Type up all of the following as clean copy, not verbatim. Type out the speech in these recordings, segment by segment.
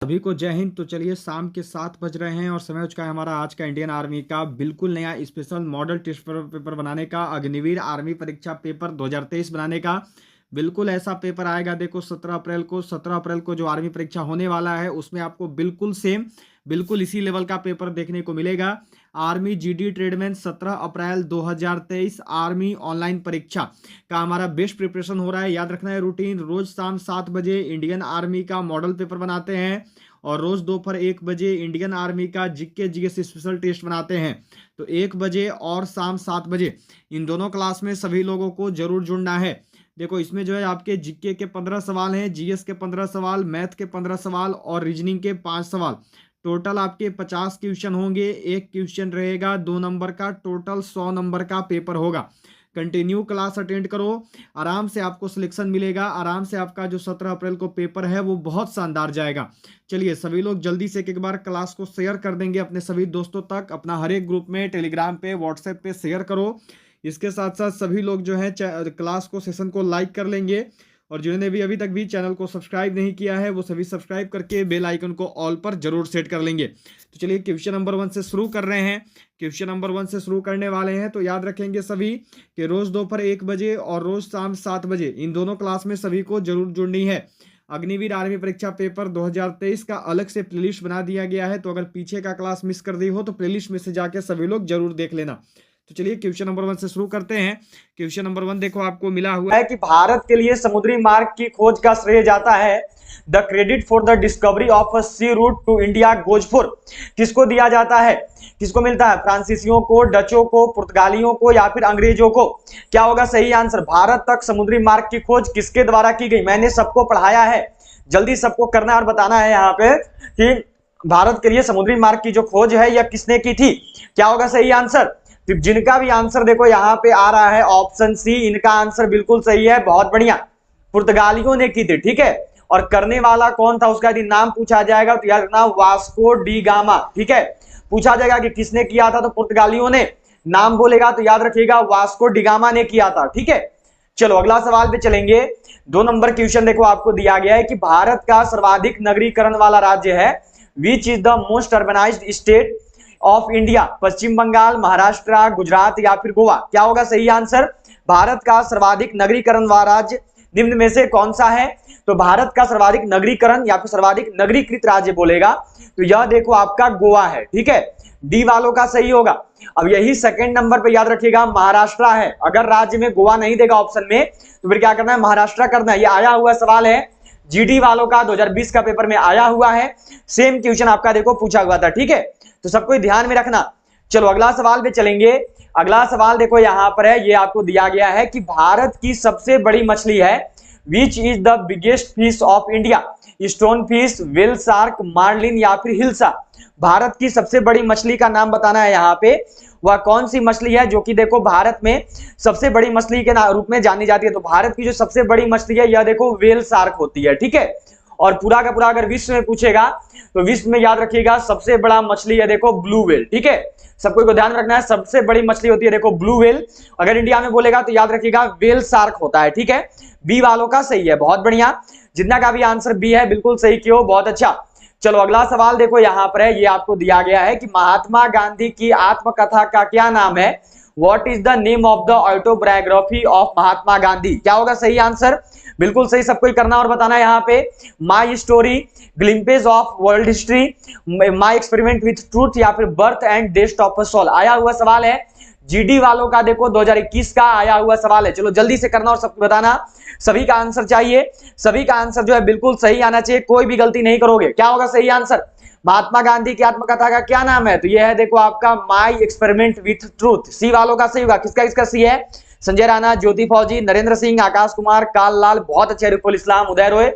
सभी को जय हिंद। तो चलिए, शाम के 7 बज रहे हैं और समय हो चुका है हमारा आज का इंडियन आर्मी का बिल्कुल नया स्पेशल मॉडल टेस्ट पेपर बनाने का, अग्निवीर आर्मी परीक्षा पेपर 2023 बनाने का। बिल्कुल ऐसा पेपर आएगा, देखो 17 अप्रैल को जो आर्मी परीक्षा होने वाला है उसमें आपको बिल्कुल सेम, बिल्कुल इसी लेवल का पेपर देखने को मिलेगा। आर्मी जीडी ट्रेडमैन 17 अप्रैल 2023 आर्मी ऑनलाइन परीक्षा का हमारा बेस्ट प्रिपरेशन हो रहा है। याद रखना है रूटीन, रोज शाम 7 बजे इंडियन आर्मी का मॉडल पेपर बनाते हैं और रोज दोपहर 1 बजे इंडियन आर्मी का जीके जीएस स्पेशल टेस्ट बनाते हैं। तो 1 बजे और शाम 7 बजे इन दोनों क्लास में सभी लोगों को जरूर जुड़ना है। देखो इसमें जो है आपके जीके के 15 सवाल हैं, जीएस के 15 सवाल, मैथ के 15 सवाल और रीजनिंग के 5 सवाल। टोटल आपके 50 क्वेश्चन होंगे। एक क्वेश्चन रहेगा 2 नंबर का, टोटल 100 नंबर का पेपर होगा। कंटिन्यू क्लास अटेंड करो, आराम से आपको सिलेक्शन मिलेगा। आराम से आपका जो 17 अप्रैल को पेपर है वो बहुत शानदार जाएगा। चलिए सभी लोग जल्दी से एक बार क्लास को शेयर कर देंगे अपने सभी दोस्तों तक, अपना हर एक ग्रुप में, टेलीग्राम पे, व्हाट्सएप पे शेयर करो। इसके साथ साथ सभी लोग जो है क्लास को, सेशन को लाइक कर लेंगे और जिन्होंने भी अभी तक भी चैनल को सब्सक्राइब नहीं किया है वो सभी सब्सक्राइब करके बेल आइकन को ऑल पर जरूर सेट कर लेंगे। तो चलिए क्वेश्चन नंबर 1 से शुरू कर रहे हैं। क्वेश्चन नंबर 1 से शुरू करने वाले हैं तो याद रखेंगे सभी कि रोज दोपहर 1 बजे और रोज शाम 7 बजे इन दोनों क्लास में सभी को जरूर जुड़नी है। अग्निवीर आर्मी परीक्षा पेपर 2023 का अलग से प्लेलिस्ट बना दिया गया है, तो अगर पीछे का क्लास मिस कर दी हो तो प्लेलिस्ट में से जाके सभी लोग जरूर देख लेना। तो चलिए क्वेश्चन नंबर 1 से शुरू करते हैं। क्वेश्चन नंबर 1 देखो आपको मिला हुआ है कि भारत के लिए समुद्री मार्ग की खोज का श्रेय जाता है। The credit for the discovery of a sea route to India goes for, किसको दिया जाता है, किसको मिलता है? फ्रांसीसियों को, डचों को, पुर्तगालियों को या फिर अंग्रेजों को? क्या होगा सही आंसर? भारत तक समुद्री मार्ग की खोज किसके द्वारा की गई? मैंने सबको पढ़ाया है, जल्दी सबको करना और बताना है यहाँ पे कि भारत के लिए समुद्री मार्ग की जो खोज है यह किसने की थी। क्या होगा सही आंसर? जिनका भी आंसर देखो यहाँ पे आ रहा है ऑप्शन सी, इनका आंसर बिल्कुल सही है, बहुत बढ़िया। पुर्तगालियों ने की थी, ठीक है। और करने वाला कौन था उसका यदि नाम पूछा जाएगा तो याद रखना वास्को डी गामा, ठीक है। पूछा जाएगा कि किसने किया था तो पुर्तगालियों ने, नाम बोलेगा तो याद रखिएगा वास्को डी गामा ने किया था, ठीक है। चलो अगला सवाल पे चलेंगे। 2 नंबर क्वेश्चन देखो आपको दिया गया है कि भारत का सर्वाधिक नगरीकरण वाला राज्य है। Which is the most urbanised state of India? Paschim Bangal, Maharashtra, Gujarat या फिर गोवा? क्या होगा सही आंसर? भारत का सर्वाधिक नगरीकरण वाला राज्य निम्न में से कौन सा है? तो भारत का सर्वाधिक नगरीकरण या फिर सर्वाधिक नगरीकृत राज्य बोलेगा तो यह देखो आपका गोवा है, ठीक है। डी वालों का सही होगा। अब यही सेकंड नंबर पे याद रखिएगा महाराष्ट्र है। अगर राज्य में गोवा नहीं देगा ऑप्शन में तो फिर क्या करना है? महाराष्ट्र करना है। ये आया हुआ सवाल है, जीडी वालों का 2020 का पेपर में आया हुआ है। सेम क्वेश्चन आपका देखो पूछा हुआ था, ठीक है। तो सबको ध्यान में रखना। चलो अगला सवाल पे चलेंगे। अगला सवाल देखो यहां पर है, ये आपको दिया गया है कि भारत की सबसे बड़ी मछली है। Which is the biggest fish of India? Stone fish, whale shark, marlin या फिर हिल्सा? भारत की सबसे बड़ी मछली का नाम बताना है यहाँ पे। वह कौन सी मछली है जो कि देखो भारत में सबसे बड़ी मछली के रूप में जानी जाती है? तो भारत की जो सबसे बड़ी मछली है यह देखो व्हेल शार्क होती है, ठीक है। और पूरा का पूरा अगर विश्व में पूछेगा तो विश्व में याद रखिएगा सबसे बड़ा मछली है देखो ब्लू व्हेल, ठीक है। सबको को ध्यान रखना है, सबसे बड़ी मछली होती है देखो ब्लू व्हेल। अगर इंडिया में बोलेगा तो याद रखिएगा व्हेल शार्क होता है, ठीक है। बी वालों का सही है, बहुत बढ़िया। जितना का भी आंसर बी है बिल्कुल सही क्यों, बहुत अच्छा। चलो अगला सवाल देखो यहाँ पर है, ये आपको दिया गया है कि महात्मा गांधी की आत्मकथा का क्या नाम है? What is the name of the autobiography of Mahatma Gandhi? क्या होगा सही आंसर? बिल्कुल सही, सबको ही करना और बताना है यहाँ पे। My story, glimpses of world history, my experiment with truth या फिर birth and death of a soul? आया हुआ सवाल है, जीडी वालों का देखो 2021 का आया हुआ सवाल है। चलो जल्दी से करना और सबको बताना। सभी का आंसर चाहिए, सभी का आंसर जो है बिल्कुल सही आना चाहिए, कोई भी गलती नहीं करोगे। क्या होगा सही आंसर? महात्मा गांधी की आत्मकथा का क्या नाम है? तो यह है देखो आपका माई एक्सपेरिमेंट विथ ट्रूथ। सी वालों का सही होगा। किसका किसका सी है? संजय राणा, ज्योति फौजी, नरेंद्र सिंह, आकाश कुमार, काल लाल, बहुत अच्छे, रिफुल इस्लाम, उदय रॉय,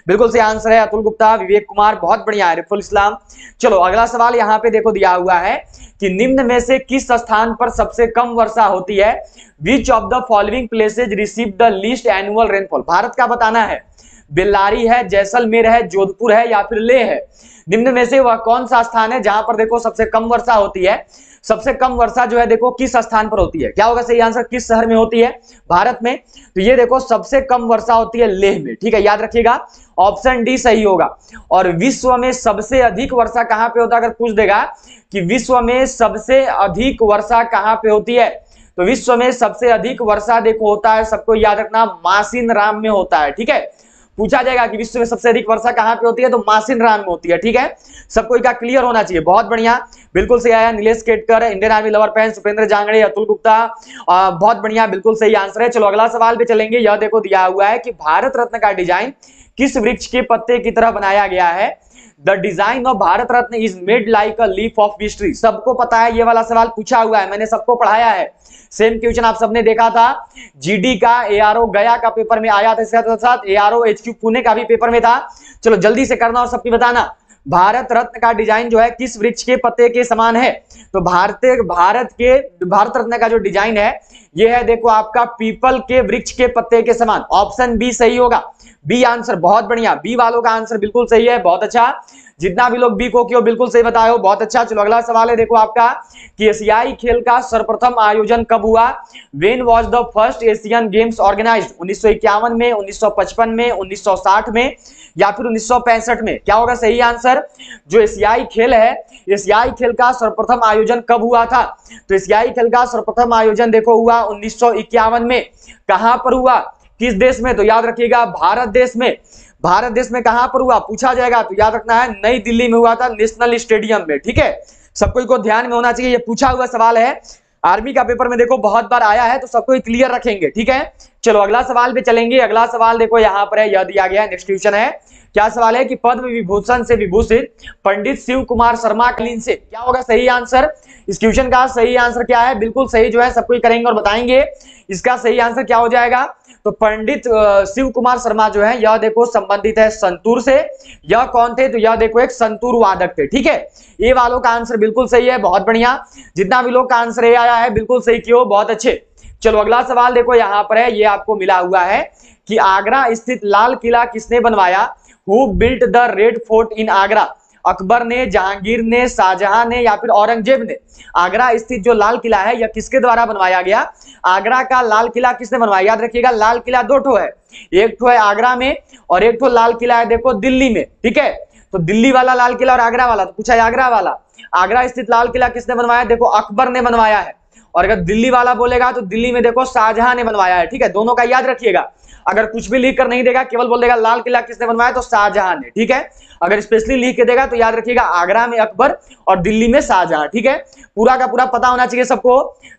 बिल्कुल सही आंसर है। अतुल गुप्ता, विवेक कुमार, बहुत बढ़िया है, रिफुल इस्लाम। चलो अगला सवाल यहाँ पे देखो दिया हुआ है कि निम्न में से किस स्थान पर सबसे कम वर्षा होती है? Which of the following places receive the least annual rainfall? Bharat का बताना है। बेल्लारी है, जैसलमेर है, जोधपुर है या फिर लेह है। निम्न में से वह कौन सा स्थान है जहां पर देखो सबसे कम वर्षा होती है? सबसे कम वर्षा जो है देखो किस स्थान पर होती है? क्या होगा सही आंसर? किस शहर में होती है भारत में? तो ये देखो सबसे कम वर्षा होती है लेह में, ठीक है, याद रखिएगा, ऑप्शन डी सही होगा। और विश्व में सबसे अधिक वर्षा कहां पे होता है? अगर पूछ देगा कि विश्व में सबसे अधिक वर्षा कहां पे होती है, तो विश्व में सबसे अधिक वर्षा देखो होता है, सबको याद रखना, मासिनराम में होता है, ठीक है। पूछा जाएगा कि विश्व में सबसे अधिक वर्षा कहां पे होती है, तो मासिनराम में होती है, ठीक है। सबको इसका क्लियर होना चाहिए। बहुत बढ़िया, बिल्कुल सही आया Nilesh Ketkar, Indian army lover pan, Supendra Jangde, Atul Gupta, बहुत बढ़िया, बिल्कुल सही आंसर है। चलो अगला सवाल पे चलेंगे। यह देखो दिया हुआ है कि भारत रत्न का डिजाइन किस वृक्ष के पत्ते की तरह बनाया गया है? The design of Bharat Ratna is made like a leaf of history. सबको पता है, ये वाला सवाल पूछा हुआ है, मैंने सबको पढ़ाया है। सेम क्वेश्चन आप सबने देखा था, जीडी का, एआरओ गया का पेपर में आया था, इसके साथ एआरओ एचक्यू पुणे का भी पेपर में था। चलो जल्दी से करना और सबकी बताना, भारत रत्न का डिजाइन जो है किस वृक्ष के पत्ते के समान है? तो भारत रत्न का जो डिजाइन है ये है देखो आपका पीपल के वृक्ष के पत्ते के समान। ऑप्शन बी सही होगा, बी आंसर। बहुत बढ़िया, बी वालों का आंसर बिल्कुल सही है, बहुत अच्छा। जितना भी लोग बी को किया बिल्कुल सही बताए हो, बहुत अच्छा। चलो अगला सवाल है देखो आपका कि एशियाई खेल का सर्वप्रथम आयोजन कब हुआ? When was the first Asian games organised? 1951 में, 1955 में, 1960 में या फिर 1965 में? क्या होगा सही आंसर? जो एशियाई खेल है, एशियाई खेल का सर्वप्रथम आयोजन कब हुआ था? तो एशियाई खेल का सर्वप्रथम आयोजन देखो हुआ 1951 में। कहां पर हुआ, किस देश में? तो याद रखिएगा भारत देश में। भारत देश में कहां पर हुआ पूछा जाएगा, तो याद रखना है नई दिल्ली में हुआ था, नेशनल स्टेडियम में, ठीक है। सबको को ध्यान में होना चाहिए, ये पूछा हुआ सवाल है, आर्मी का पेपर में देखो बहुत बार आया है, तो सबको क्लियर रखेंगे, ठीक है। चलो अगला सवाल पे चलेंगे। अगला सवाल देखो यहाँ पर है, यह दिया गया है, नेक्स्ट क्वेश्चन है। क्या सवाल है कि पद्म विभूषण से विभूषित पंडित शिव कुमार शर्मा कालीन से? क्या होगा सही आंसर? इस क्वेश्चन का सही आंसर क्या है? बिल्कुल सही जो है सबको करेंगे और बताएंगे। इसका सही आंसर क्या हो जाएगा? तो पंडित शिव कुमार शर्मा जो है यह देखो संबंधित है संतूर से। यह कौन थे? तो यह देखो एक संतूर वादक थे, ठीक है। ये वालों का आंसर बिल्कुल सही है, बहुत बढ़िया। जितना भी लोग का आंसर ये आया है बिल्कुल सही किया, बहुत अच्छे। चलो अगला सवाल देखो यहाँ पर है, ये आपको मिला हुआ है कि आगरा स्थित लाल किला किसने बनवाया? Who built the red fort in Agra? Akbar ने, जहांगीर ने, शाहजहां ने या फिर औरंगजेब ने? आगरा स्थित जो लाल किला है यह किसके द्वारा बनवाया गया? आगरा का लाल किला किसने बनवाया? याद रखिएगा लाल किला दो ठो है, एक ठो है आगरा में और एक ठो लाल किला है देखो दिल्ली में, ठीक है। तो दिल्ली वाला लाल किला और आगरा वाला, तो पूछा है आगरा वाला। आगरा स्थित लाल किला किसने बनवाया? देखो अकबर ने बनवाया है। और अगर दिल्ली वाला बोलेगा तो दिल्ली में देखो शाहजहां ने बनवाया है, ठीक है। दोनों का याद रखिएगा, अगर कुछ भी लिख कर नहीं देगा, केवल बोल देगा लाल किला किसने बनवाया, तो शाहजहां ने, ठीक है। अगर स्पेशली लिख के देगा तो याद रखिएगा आगरा में अकबर और दिल्ली में शाहजहां, ठीक है। पूरा का पूरा पता होना चाहिए सबको।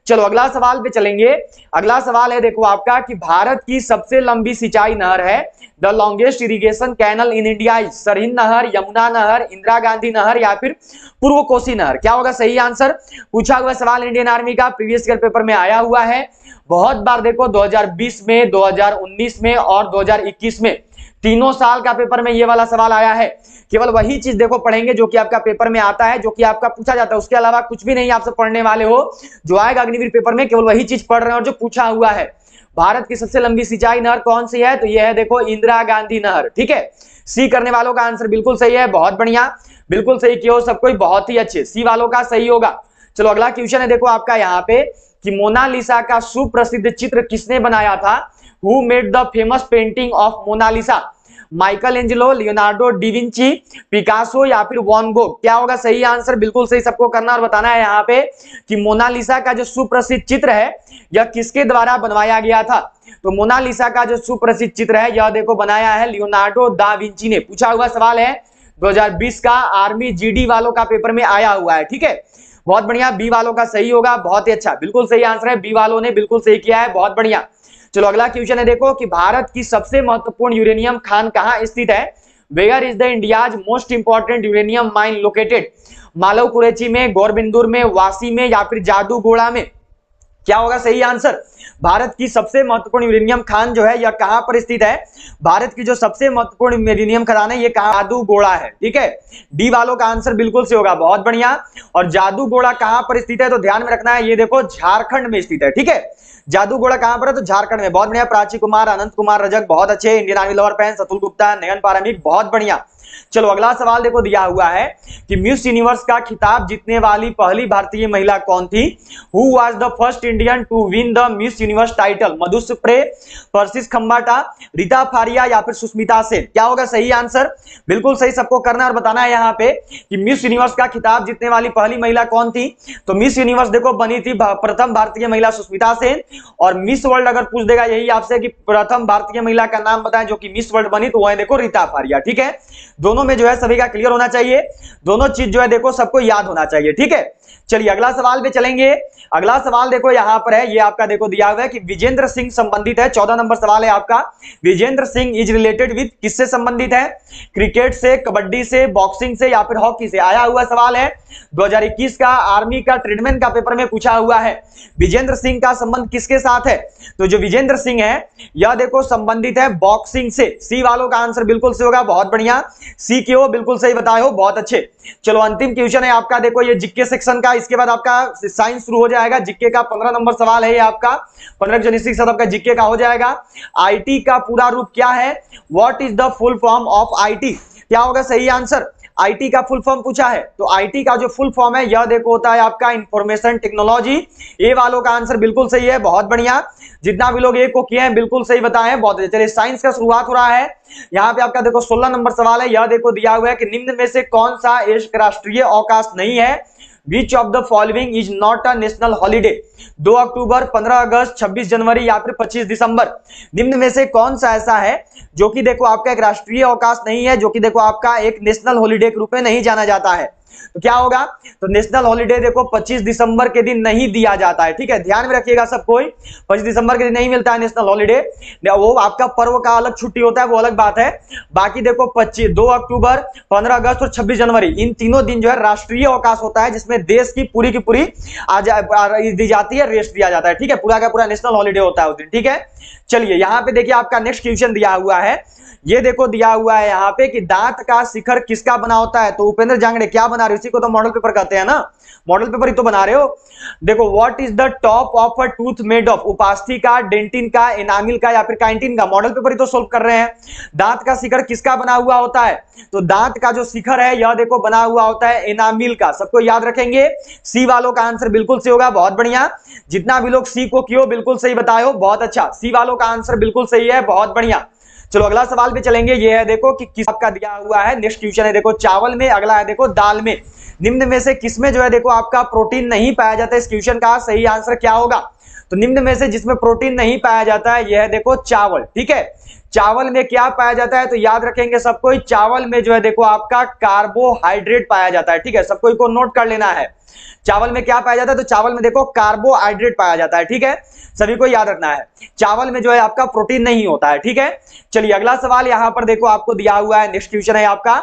चलो अगला सवाल पे चलेंगे। अगला सवाल है देखो आपका कि भारत की सबसे लंबी सिंचाई नहर है, the longest irrigation canal in India is? Sirhind नहर, यमुना नहर, इंदिरा गांधी नहर या फिर पूर्व कोसी नहर? क्या होगा सही आंसर? पूछा हुआ सवाल इंडियन आर्मी का, प्रीवियस ईयर पेपर में आया हुआ है बहुत बार। देखो 2020 में, 2019 में और 2021 में, तीनों साल का पेपर में ये वाला सवाल आया है। केवल वही चीज देखो पढ़ेंगे जो कि आपका पेपर में आता है, जो कि आपका पूछा जाता है, उसके अलावा कुछ भी नहीं आप सब पढ़ने वाले हो। जो आएगा अग्निवीर पेपर में केवल वही चीज पढ़ रहे हैं और जो पूछा हुआ है। भारत की सबसे लंबी सिंचाई नहर कौन सी है? तो यह है देखो इंदिरा गांधी नहर, ठीक है। सी करने वालों का आंसर बिल्कुल सही है, बहुत बढ़िया, बिल्कुल सही किया हो सबको, बहुत ही अच्छे। सी वालों का सही होगा। चलो अगला क्वेश्चन है देखो आपका यहाँ पे कि मोनालिसा का सुप्रसिद्ध चित्र किसने बनाया था? Who made the famous painting of Mona Lisa? Michelangelo, Leonardo da Vinci, Picasso या फिर वैन गॉग? क्या होगा सही आंसर? बिल्कुल सही सबको करना और बताना है यहाँ पे कि मोनालिसा का जो सुप्रसिद्ध चित्र है यह किसके द्वारा बनवाया गया था? तो मोनालिसा का जो सुप्रसिद्ध चित्र है यह देखो बनाया है लियोनार्डो दा विंची ने। पूछा हुआ सवाल है 2020 का, आर्मी जीडी वालों का पेपर में आया हुआ है, ठीक है। बहुत बढ़िया, बी वालों का सही होगा, बहुत ही अच्छा, बिल्कुल सही आंसर है, बी वालों ने बिल्कुल सही किया है, बहुत बढ़िया। चलो अगला क्वेश्चन है देखो कि भारत की सबसे महत्वपूर्ण यूरेनियम खान कहां स्थित है? Where is the India's most important uranium mine located? मालव कुरेची में, गोरबिंदुर में, वासी में या फिर जादूगोड़ा में? क्या होगा सही आंसर? भारत की सबसे महत्वपूर्ण यूरेनियम खान जो है यह कहां पर स्थित है? भारत की जो सबसे महत्वपूर्ण यूरेनियम खदान है ये कहां? जादूगोड़ा है, ठीक है। डी वालों का आंसर बिल्कुल से होगा, बहुत बढ़िया। और जादूगोड़ा कहां पर स्थित है तो ध्यान में रखना है, ये देखो झारखंड में स्थित है, ठीक है। जादूगोड़ा कहां पर है तो झारखंड में, बहुत बढ़िया। प्राची कुमार, अनंत कुमार रजक, बहुत अच्छे। Indian army lover fans, Atul Gupta, Nayan Paramik, बहुत बढ़िया। चलो अगला सवाल देखो दिया हुआ है कि मिस यूनिवर्स का खिताब जीतने वाली पहली भारतीय महिला कौन थी? Who was the first Indian to win the miss universe title? मधुस्प्रे, persists Khambata, Reita Faria या फिर सुष्मिता सेन? क्या होगा सही आंसर? बिल्कुल सही सबको करना और बताना है यहाँ पे कि मिस यूनिवर्स का खिताब जीतने वाली पहली महिला कौन थी। तो मिस यूनिवर्स देखो बनी थी प्रथम भारतीय महिला सुष्मिता सेन। और मिस वर्ल्ड अगर पूछ देगा यही आपसे कि प्रथम भारतीय महिला का नाम बताएं जो कि मिस वर्ल्ड बनी, तो वह देखो रीता फारिया, ठीक है। दोनों में जो है सभी का क्लियर होना चाहिए, दोनों चीज जो है देखो सबको याद होना चाहिए, ठीक है। चलिए अगला सवाल पे चलेंगे। अगला सवाल देखो यहां पर है, ये आपका देखो दिया हुआ है कि विजेंद्र सिंह संबंधित है। 14 नंबर सवाल है आपका, Vijender Singh is related with, किससे संबंधित है? क्रिकेट से, कबड्डी से, बॉक्सिंग से या फिर हॉकी से? आया हुआ सवाल है 2021 का आर्मी का ट्रेडमैन का पेपर में पूछा हुआ है। विजेंद्र सिंह का संबंध किसके साथ है? तो जो विजेंद्र सिंह है यह देखो संबंधित है बॉक्सिंग से। सी वालों का आंसर बिल्कुल सही होगा, बहुत बढ़िया। सी क्यों बिल्कुल सही बताए हो, बहुत अच्छे। चलो अंतिम क्वेश्चन है आपका, देखो ये जीके सेक्शन का, इसके बाद आपका साइंस शुरू हो जाएगा। जीके का 15 नंबर सवाल है ये आपका, 15 के साथ आपका जीके का हो जाएगा। आईटी का पूरा रूप क्या है? What is the full form of IT? क्या होगा सही आंसर? आईटी का फुल फॉर्म पूछा है, तो आईटी का जो फुल फॉर्म है यह देखो होता है आपका इंफॉर्मेशन टेक्नोलॉजी। ए वालों का आंसर बिल्कुल सही है, बहुत बढ़िया। जितना भी लोग ए को किए हैं बिल्कुल सही बताए हैं, बहुत अच्छे। चलिए साइंस का शुरुआत हो रहा है। यहाँ पे आपका देखो 16 नंबर सवाल है, यह देखो दिया हुआ है कि निम्न में से कौन सा एक राष्ट्रीय अवकाश नहीं है? Which of the following is not a national holiday? 2 अक्टूबर, 15 अगस्त, 26 जनवरी या फिर 25 दिसंबर? निम्न में से कौन सा ऐसा है जो कि देखो आपका एक राष्ट्रीय अवकाश नहीं है, जो कि देखो आपका एक नेशनल हॉलिडे के रूप में नहीं जाना जाता है? तो क्या होगा? तो नेशनल हॉलिडे देखो 25 दिसंबर के दिन नहीं दिया जाता है, ठीक है, ध्यान में रखिएगा सब कोई। 25 दिसंबर के दिन नहीं मिलता है नेशनल हॉलिडे, वो आपका पर्व का अलग छुट्टी होता है, वो अलग बात है। बाकी देखो 2 अक्टूबर, 15 अगस्त और 26 जनवरी, इन तीनों दिन जो है राष्ट्रीय अवकाश होता है, जिसमें देश की पूरी दी जाती है, रेस्ट दिया जाता है, ठीक है। पूरा का पूरा नेशनल हॉलिडे होता है उस दिन, ठीक है। चलिए यहाँ पे देखिए आपका नेक्स्ट क्वेश्चन दिया हुआ है, ये देखो दिया हुआ है यहाँ पे कि दांत का शिखर किसका बना होता है? तो उपेंद्र जांगड़े क्या बना रहे हो? इसी को तो मॉडल पेपर कहते हैं ना, मॉडल पेपर ही तो बना रहे हो। देखो what is the top of a tooth made of? उपास्थि का, डेंटिन का, एनामिल का या फिर काइटिन का? मॉडल पेपर ही तो सोल्व कर रहे हैं। दांत का शिखर किसका बना हुआ होता है? तो दांत का जो शिखर है यह देखो बना हुआ होता है एनामिल का, सबको याद रखेंगे। सी वालों का आंसर बिल्कुल सही होगा, बहुत बढ़िया। जितना भी लोग सी को क्यों बिल्कुल सही बताए हो, बहुत अच्छा। सी वालों का आंसर बिल्कुल सही है, बहुत बढ़िया। चलो अगला सवाल पे चलेंगे, ये है देखो कि किस आपका दिया हुआ है, नेक्स्ट क्वेश्चन है देखो चावल में, अगला है देखो दाल में। निम्न में से किसमें जो है देखो आपका प्रोटीन नहीं पाया जाता है? इस क्वेश्चन का सही आंसर क्या होगा? तो निम्न में से जिसमें प्रोटीन नहीं पाया जाता है यह है देखो चावल, ठीक है। चावल में क्या पाया जाता है? तो याद रखेंगे सबको, चावल में जो है देखो आपका कार्बोहाइड्रेट पाया जाता है, ठीक है, सबको इसको नोट कर लेना है। चावल में क्या पाया जाता है? तो चावल में देखो कार्बोहाइड्रेट पाया जाता है, ठीक है, सभी को याद रखना है। चावल में जो है आपका प्रोटीन नहीं होता है, ठीक है। चलिए अगला सवाल यहां पर देखो आपको दिया हुआ है, नेक्स्ट क्वेश्चन है आपका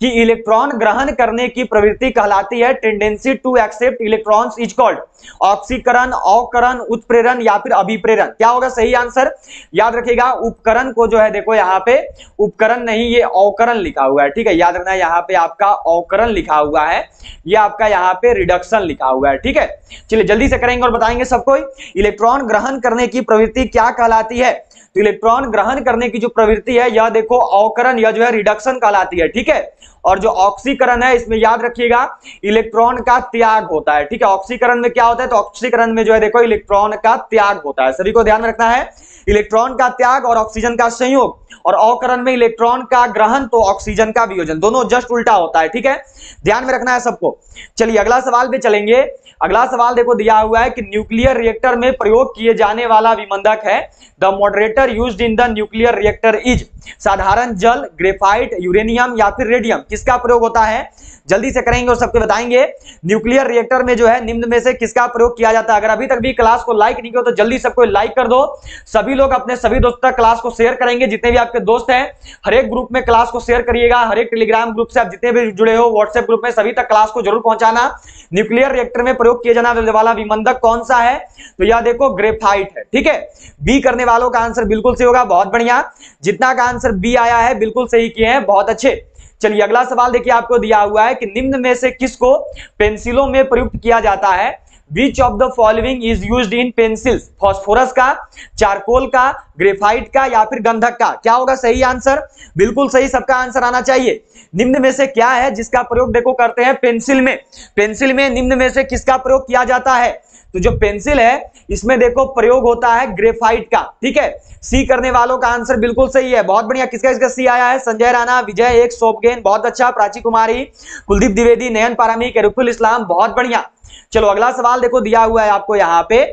कि इलेक्ट्रॉन ग्रहण करने की प्रवृत्ति कहलाती है, tendency to accept electrons is called? ऑक्सीकरण, अवकरण, उत्प्रेरण या फिर अभिप्रेरण? क्या होगा सही आंसर? याद रखिएगा उपकरण को जो है देखो यहाँ पे उपकरण नहीं, ये अवकरण लिखा हुआ है, ठीक है, याद रखना है यहाँ पे आपका अवकरण लिखा हुआ है, ये आपका यहाँ पे रिडक्शन लिखा हुआ है, ठीक है। चलिए जल्दी से करेंगे और बताएंगे सबको, इलेक्ट्रॉन ग्रहण करने की प्रवृत्ति क्या कहलाती है? तो इलेक्ट्रॉन ग्रहण करने की जो प्रवृत्ति है यह देखो अवकरण या जो है रिडक्शन कहलाती है, ठीक है। और जो ऑक्सीकरण है इसमें याद रखिएगा इलेक्ट्रॉन का त्याग होता है, ठीक है। ऑक्सीकरण में क्या होता है? तो ऑक्सीकरण में जो है देखो इलेक्ट्रॉन का त्याग होता है, सभी को ध्यान रखना है, इलेक्ट्रॉन का त्याग और ऑक्सीजन का संयोग। और अवकरण में इलेक्ट्रॉन का ग्रहण तो ऑक्सीजन का वियोजन, दोनों जस्ट उल्टा होता है, ठीक है, ध्यान में रखना है सबको। चलिए अगला सवाल पे चलेंगे। अगला सवाल देखो दिया हुआ है कि न्यूक्लियर रिएक्टर में प्रयोग किए जाने वाला विमंदक है, the moderator used in the nuclear reactor is? साधारण जल, ग्रेफाइट, यूरेनियम या फिर रेडियम? किसका प्रयोग होता है? जल्दी से करेंगे और सबके बताएंगे। न्यूक्लियर रिएक्टर में जो है निम्न में से किसका प्रयोग किया जाता है? अगर अभी तक भी क्लास को लाइक नहीं किया तो जल्दी सबको लाइक कर दो। सभी लोग अपने सभी दोस्तों तक क्लास को शेयर करेंगे, जितने भी आप आपके दोस्त हैं, हर एक ग्रुप में क्लास को शेयर करिएगा। हर एक टेलीग्राम ग्रुप से आप जितने भी जुड़े हो, व्हाट्सएप ग्रुप में, सभी तक क्लास को जरूर पहुंचाना। न्यूक्लियर रिएक्टर में प्रयोग किया जाने वाला विमंदक कौन सा है? तो यह देखो ग्रेफाइट है। ठीक है, बी करने वालों का आंसर बिल्कुल सही होगा, बहुत बढ़िया। जितना का आंसर बी आया है बिल्कुल सही किए हैं, बहुत अच्छे। चलिए अगला सवाल देखिए, आपको दिया हुआ है कि निम्न में से किसको पेंसिलों में प्रयुक्त किया जाता है? Which of the following is used in pencils? Phosphorus का, चारकोल का, ग्रेफाइट का या फिर गंधक का? क्या होगा सही आंसर? बिल्कुल सही, सबका आंसर आना चाहिए। निम्न में से क्या है जिसका प्रयोग देखो करते हैं पेंसिल में? पेंसिल में निम्न में से किसका प्रयोग किया जाता है? तो जो पेंसिल है इसमें देखो प्रयोग होता है ग्रेफाइट का। ठीक है, सी करने वालों का आंसर बिल्कुल सही है, बहुत बढ़िया। किसका इसका सी आया है? संजय राणा, विजय एक, सोपगेन, बहुत अच्छा, प्राची कुमारी, कुलदीप द्विवेदी, नयन पारामिक, रुफुल इस्लाम, बहुत बढ़िया। चलो अगला सवाल देखो, दिया हुआ है आपको यहाँ पे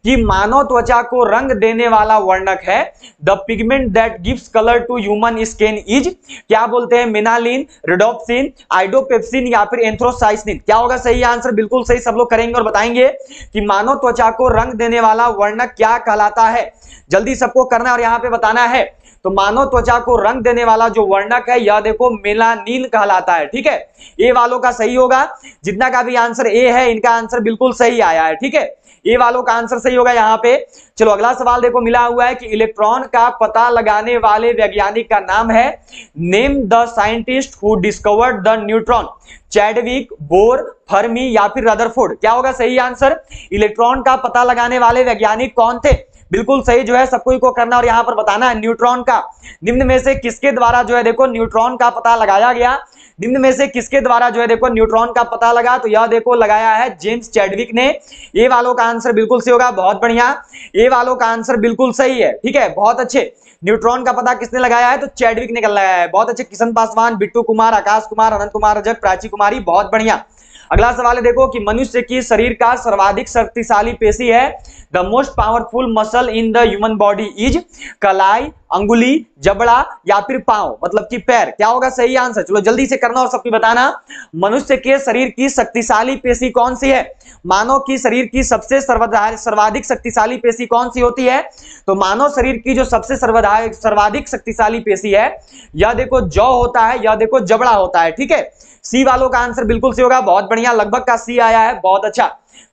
कि मानव त्वचा को रंग देने वाला वर्णक है, the pigment that gives colour to human skin is, क्या बोलते हैं? मेनालिन, रिडोप्सिन, आइडोपेप्सिन या फिर एंथ्रोसाइसिन? क्या होगा सही आंसर? बिल्कुल सही, सब लोग करेंगे और बताएंगे कि मानव त्वचा को रंग देने वाला वर्णक क्या कहलाता है। जल्दी सबको करना और यहाँ पे बताना है। तो मानव त्वचा को रंग देने वाला जो वर्णक है यह देखो मेलानिन कहलाता है। ठीक है, ए वालों का सही होगा, जितना का भी आंसर ए है इनका आंसर बिल्कुल सही आया है। ठीक है, ए वालों का आंसर सही होगा यहाँ पे। चलो अगला सवाल देखो, मिला हुआ है कि इलेक्ट्रॉन का पता लगाने वाले वैज्ञानिक का नाम है, name the scientist who discovered the neutron? Chadwick, bore, Fermi या फिर रदरफोर्ड? क्या होगा सही आंसर? इलेक्ट्रॉन का पता लगाने वाले वैज्ञानिक कौन थे? बिल्कुल सही जो है सबको को करना और यहां पर बताना है न्यूट्रॉन का। निम्न में से किसके द्वारा जो है देखो न्यूट्रॉन का पता लगाया गया? निम्न में से किसके द्वारा जो है देखो न्यूट्रॉन का पता लगा? तो यह देखो लगाया है जेम्स चैडविक ने। ए वालों का आंसर बिल्कुल सही होगा, बहुत बढ़िया। ए वालों का आंसर बिल्कुल सही है। ठीक है, बहुत अच्छे। न्यूट्रॉन का पता किसने लगाया है? तो चैडविक ने लगाया है, बहुत अच्छे। किशन पासवान, बिट्टू कुमार, आकाश कुमार, अनंत कुमार रजक, प्राची कुमारी, बहुत बढ़िया। अगला सवाल है देखो कि मनुष्य की शरीर का सर्वाधिक शक्तिशाली पेशी है, the most powerful muscle in the human body is, कलाई, अंगुली, जबड़ा या फिर पांव, मतलब कि पैर? क्या होगा सही आंसर? चलो जल्दी से करना और सबको बताना। मनुष्य के शरीर की शक्तिशाली पेशी कौन सी है? मानव की शरीर की सबसे सर्वाधिक शक्तिशाली पेशी कौन सी होती है? तो मानव शरीर की जो सबसे सर्वाधिक शक्तिशाली पेशी है यह देखो जौ होता है, यह देखो जबड़ा होता है। ठीक है, सी वालों का आंसर बिल्कुल सही होगा, बहुत बढ़िया। लगभग का सी आया है, बहुत अच्छा,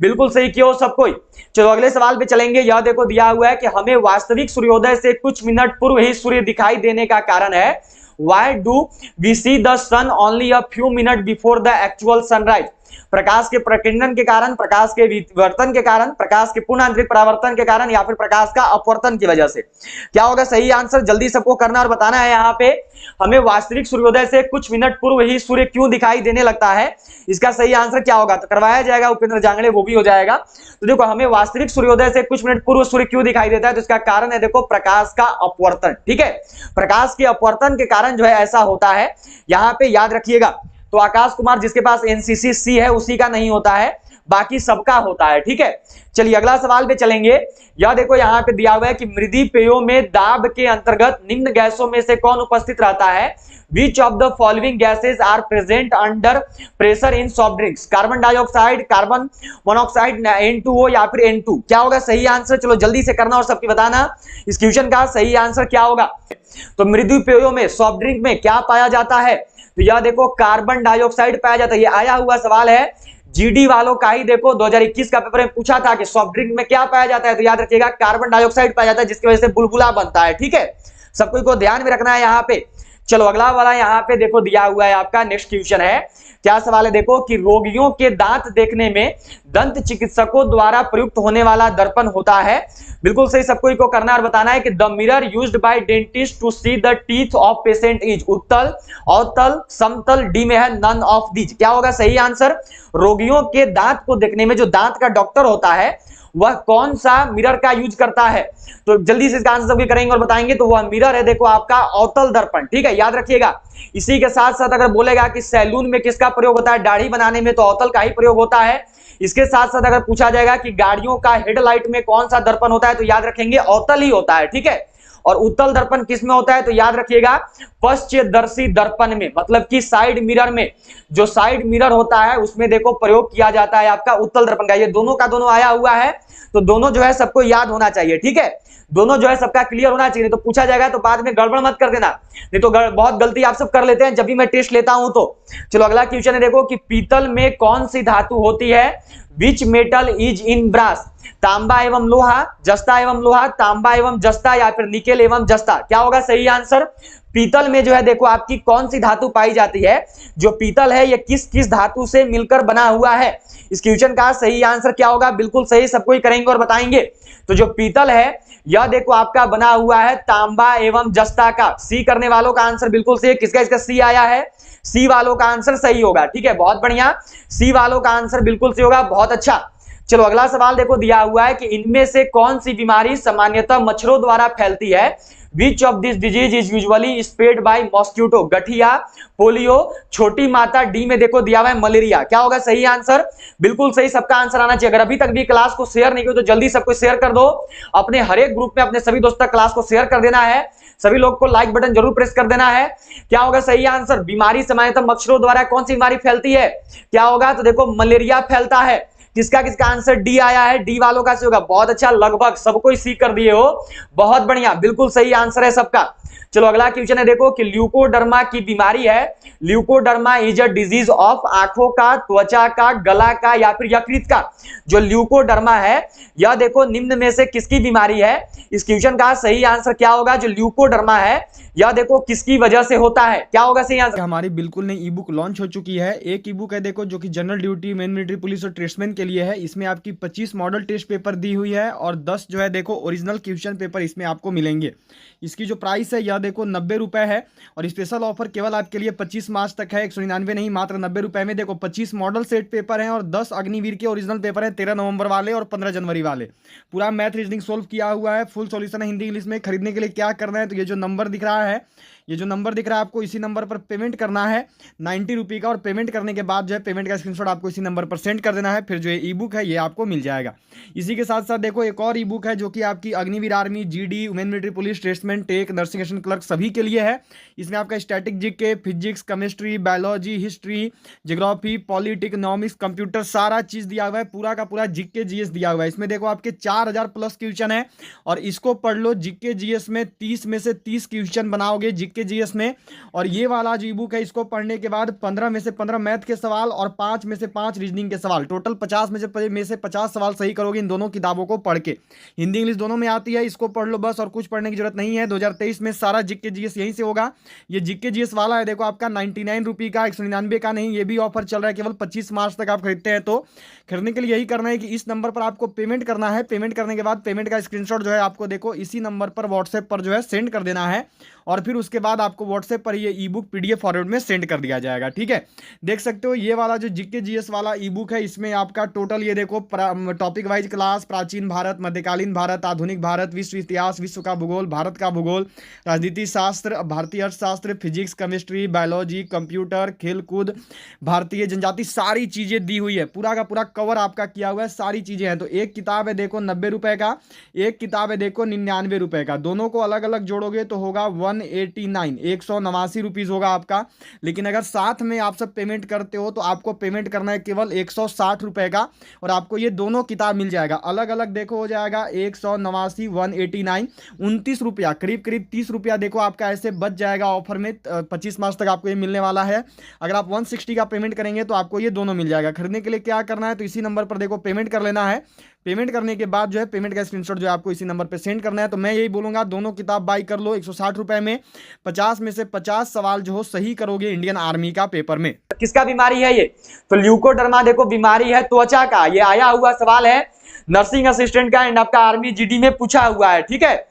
बिल्कुल सही किया सब कोई। चलो अगले सवाल पे चलेंगे। यह देखो दिया हुआ है कि हमें वास्तविक सूर्योदय से कुछ मिनट पूर्व ही सूर्य दिखाई देने का कारण है, why do we see the sun only a few minute before the actual sunrise? प्रकाश के प्रकीर्णन के कारण, प्रकाश के विवर्तन के कारण, प्रकाश के पूर्ण आंतरिक परावर्तन के कारण या फिर प्रकाश का अपवर्तन की वजह से? क्या होगा सही आंसर? जल्दी सबको करना और बताना है। यहाँ पे हमें वास्तविक सूर्योदय से कुछ मिनट पूर्व ही सूर्य क्यों दिखाई देने लगता है, इसका सही आंसर क्या होगा? तो करवाया जाएगा उपेंद्र जांगड़े, वो भी हो जाएगा। तो देखो हमें वास्तविक सूर्योदय से कुछ मिनट पूर्व सूर्य क्यों दिखाई देता है? तो इसका कारण है देखो प्रकाश का अपवर्तन। ठीक है, प्रकाश के अपवर्तन के कारण जो है ऐसा होता है, यहाँ पे याद रखिएगा। तो आकाश कुमार जिसके पास एनसीसी सी है उसी का नहीं होता है, बाकी सबका होता है। ठीक है, चलिए अगला सवाल पे चलेंगे। यह देखो यहाँ पे दिया हुआ है कि मृदी पेयों में दाब के अंतर्गत निम्न गैसों में से कौन उपस्थित रहता है? Which of the following gases are present under pressure in soft drinks? Carbon dioxide, carbon monoxide, N2O या फिर N2? क्या होगा सही आंसर? चलो जल्दी से करना और सबकी बताना इस क्वेश्चन का सही आंसर क्या होगा। तो मृदु पेयों में, सॉफ्ट ड्रिंक में क्या पाया जाता है? तो यह देखो कार्बन डाइऑक्साइड पाया जाता है। ये आया हुआ सवाल है, जीडी वालों का ही देखो 2021 का पेपर में पूछा था कि सॉफ्ट ड्रिंक में क्या पाया जाता है, तो याद रखिएगा कार्बन डाइऑक्साइड पाया जाता है, जिसकी वजह से बुलबुला बनता है। ठीक है, सबको को ध्यान में रखना है यहाँ पे। चलो अगला वाला यहाँ पे देखो दिया हुआ है आपका, नेक्स्ट क्वेश्चन है। क्या सवाल है देखो कि रोगियों के दांत देखने में दंत चिकित्सकों द्वारा प्रयुक्त होने वाला दर्पण होता है? बिल्कुल सही, सबको को करना और बताना है कि the mirror used by dentist to see the teeth of patient is, उत्तल, अवतल, समतल, डी में है नन ऑफ दीज? क्या होगा सही आंसर? रोगियों के दांत को देखने में जो दांत का डॉक्टर होता है वह कौन सा मिरर का यूज करता है? तो जल्दी से इसका आंसर सभी करेंगे और बताएंगे। तो वह मिरर है देखो आपका अवतल दर्पण। ठीक है, याद रखिएगा। इसी के साथ साथ अगर बोलेगा कि सैलून में किसका प्रयोग होता है, दाढ़ी बनाने में, तो अवतल का ही प्रयोग होता है। इसके साथ साथ अगर पूछा जाएगा कि गाड़ियों का हेडलाइट में कौन सा दर्पण होता है, तो याद रखेंगे अवतल ही होता है। ठीक है, और उत्तल दर्पण किस में होता है? तो याद रखिएगा पश्चदर्शी दर्पण में, मतलब कि साइड मिरर में, जो साइड मिरर होता है उसमें देखो प्रयोग किया जाता है आपका उत्तल दर्पण का। ये दोनों का दोनों आया हुआ है, तो दोनों जो है सबको याद होना चाहिए, ठीक है, दोनों जो है सबका क्लियर होना चाहिए, नहीं तो पूछा जाएगा तो बाद में गड़बड़ मत कर देना, नहीं तो बहुत गलती आप सब कर लेते हैं जब भी मैं टेस्ट लेता हूं तो। चलो अगला क्वेश्चन है, देखो कि पीतल में कौन सी धातु होती है, which metal is in brass, तांबा एवं लोहा, जस्ता एवं लोहा, तांबा एवं जस्ता, या फिर निकेल एवं जस्ता, क्या होगा सही आंसर। पीतल में जो है देखो आपकी कौन सी धातु पाई जाती है, जो पीतल है ये किस किस धातु से मिलकर बना हुआ है, इस क्वेश्चन का सही आंसर क्या होगा, बिल्कुल सही सबको ही करेंगे और बताएंगे। तो जो पीतल है यह देखो आपका बना हुआ है तांबा एवं जस्ता का, सी करने वालों का आंसर बिल्कुल सही है, किसका इसका सी आया है, सी वालों का आंसर सही होगा, ठीक है, बहुत बढ़िया, सी वालों का आंसर बिल्कुल सही होगा, बहुत अच्छा। चलो अगला सवाल देखो दिया हुआ है कि इनमें से कौन सी बीमारी सामान्यतः मच्छरों द्वारा फैलती है, which of this disease is usually spread by mosquito, गठिया, पोलियो, छोटी माता, डी में देखो दिया हुआ है मलेरिया, क्या होगा सही आंसर, बिल्कुल सही सबका आंसर आना चाहिए। अगर अभी तक भी क्लास को शेयर नहीं किया तो जल्दी सबको शेयर कर दो, अपने हर एक ग्रुप में अपने सभी दोस्तों तक क्लास को शेयर कर देना है, सभी लोग को लाइक बटन जरूर प्रेस कर देना है। क्या होगा सही आंसर, बीमारी सामान्यतः मच्छरों द्वारा कौन सी बीमारी फैलती है, क्या होगा, तो देखो मलेरिया फैलता है, किसका किसका आंसर डी आया है, डी वालों का सही होगा, बहुत अच्छा, लगभग सबको ही सी कर दिए हो, बहुत बढ़िया, बिल्कुल सही आंसर है सबका। चलो अगला क्वेश्चन है देखो कि ल्यूकोडर्मा की बीमारी है, leucoderma is a disease of आंखों का, त्वचा का, गला का, या फिर यकृत का, जो ल्यूकोडर्मा है यह देखो निम्न में से किसकी बीमारी है, इस क्वेश्चन का सही आंसर क्या होगा, जो ल्यूकोडर्मा है यह देखो किसकी वजह से होता है, क्या होगा सही आंसर। हमारी बिल्कुल नई ई बुक लॉन्च हो चुकी है, एक ई बुक है देखो जो कि general duty, main military police और ट्रेड्समैन के लिए है, इसमें आपकी 25 मॉडल टेस्ट पेपर दी हुई है और 10 जो है देखो ओरिजिनल क्वेश्चन पेपर इसमें आपको मिलेंगे। इसकी जो प्राइस है यह देखो 90 रुपये है और स्पेशल ऑफर केवल आपके लिए 25 मार्च तक है, 199 नहीं मात्र 90 रुपये में देखो 25 मॉडल सेट पेपर हैं और 10 अग्निवीर के ओरिजिनल पेपर हैं, 13 नवंबर वाले और 15 जनवरी वाले, पूरा मैथ रीजनिंग सोल्व किया हुआ है, फुल सॉल्यूशन है हिंदी इंग्लिश में। खरीदने के लिए क्या करना है, तो ये जो नंबर दिख रहा है, ये जो नंबर दिख रहा है आपको इसी नंबर पर पेमेंट करना है 90 रुपये का, और पेमेंट करने के बाद जो है पेमेंट का स्क्रीनशॉट आपको इसी नंबर पर सेंड कर देना है, फिर जो है ई बुक है ये आपको मिल जाएगा। इसी के साथ साथ देखो एक और ई बुक है जो कि आपकी Agniveer army, GD, women military police, tradesman, tech, nursing assistant clerk सभी के लिए है। इसमें आपका static GK, physics, chemistry, biology, history, geography, polity, economics, computer सारा चीज़ दिया हुआ है, पूरा का पूरा जीके जीएस दिया हुआ है। इसमें देखो आपके 4000 प्लस क्वेश्चन है और इसको पढ़ लो, जीके जीएस में 30 में से 30 क्वेश्चन बनाओगे जीके जीएस में, और ये वाला जो ई बुक है इसको पढ़ने के बाद 15 में से 15 मैथ के सवाल और 5 में से 5 रीजनिंग के सवाल, टोटल 50 में से 50 सवाल सही करोगे इन दोनों किताबों को पढ़ के। हिंदी इंग्लिश दोनों में आती है, इसको पढ़ लो बस, और कुछ पढ़ने की जरूरत नहीं है। 2023 में सारा जीके जीएस यहीं से होगा। ये जीके जीएस वाला है देखो आपका 99 रुपये का, 199 का नहीं, ये भी ऑफर चल रहा है, केवल 25 मार्च तक आप खरीदते हैं। तो खरीदने के लिए यही करना है कि इस नंबर पर आपको पेमेंट करना है, पेमेंट करने के बाद पेमेंट का स्क्रीनशॉट जो है आपको देखो इसी नंबर पर व्हाट्सएप पर जो है सेंड कर देना है, और फिर उसके बाद आपको व्हाट्सएप पर ये ई बुक पीडीएफ फॉरवर्ड में सेंड कर दिया जाएगा, ठीक है। देख सकते हो ये वाला जो जीके जीएस वाला ई बुक है इसमें आपका टोटल ये देखो टॉपिक वाइज क्लास, प्राचीन भारत, मध्यकालीन भारत, आधुनिक भारत, विश्व इतिहास, विश्व का भूगोल, भारत का भूगोल, राजनीति शास्त्र, भारतीय अर्थशास्त्र, फिजिक्स, केमिस्ट्री, बायोलॉजी, कंप्यूटर, खेलकूद, भारतीय जनजाति, सारी चीज़ें दी हुई है, पूरा का पूरा कवर आपका किया हुआ है, सारी चीज़ें हैं। तो एक किताब है देखो 90 रुपये का, एक किताब है देखो 99 रुपये का, दोनों को अलग अलग जोड़ोगे तो होगा 189 रुपीज़ होगा आपका। लेकिन अगर साथ में आप सब पेमेंट करते हो तो आपको पेमेंट करना है केवल 160 रुपये का, और आपको ये दोनों किताब मिल जाएगा। अलग अलग देखो हो जाएगा 189, 189, 29 रुपया, करीब करीब 30 रुपया देखो आपका ऐसे बच जाएगा ऑफर में। 25 मार्च तक आपको ये मिलने वाला है। अगर आप 160 का पेमेंट करेंगे तो आपको ये दोनों मिल जाएगा। खरीदने के लिए क्या करना है, तो इसी नंबर पर देखो पेमेंट कर लेना है। पेमेंट करने के बाद जो है पेमेंट का स्क्रीनशॉट जो है आपको इसी नंबर पे सेंड करना है। तो मैं यही बोलूँगा दोनों किताब बाई कर लो 160 रुपये में। 50 में से 50 सवाल जो हो सही करोगे इंडियन आर्मी का पेपर में। किसका बीमारी है ये, तो ल्यूकोडर्मा देखो बीमारी है त्वचा का, ये आया हुआ सवाल है नर्सिंग असिस्टेंट का एंड आपका आर्मी जीडी में पूछा हुआ है, ठीक है।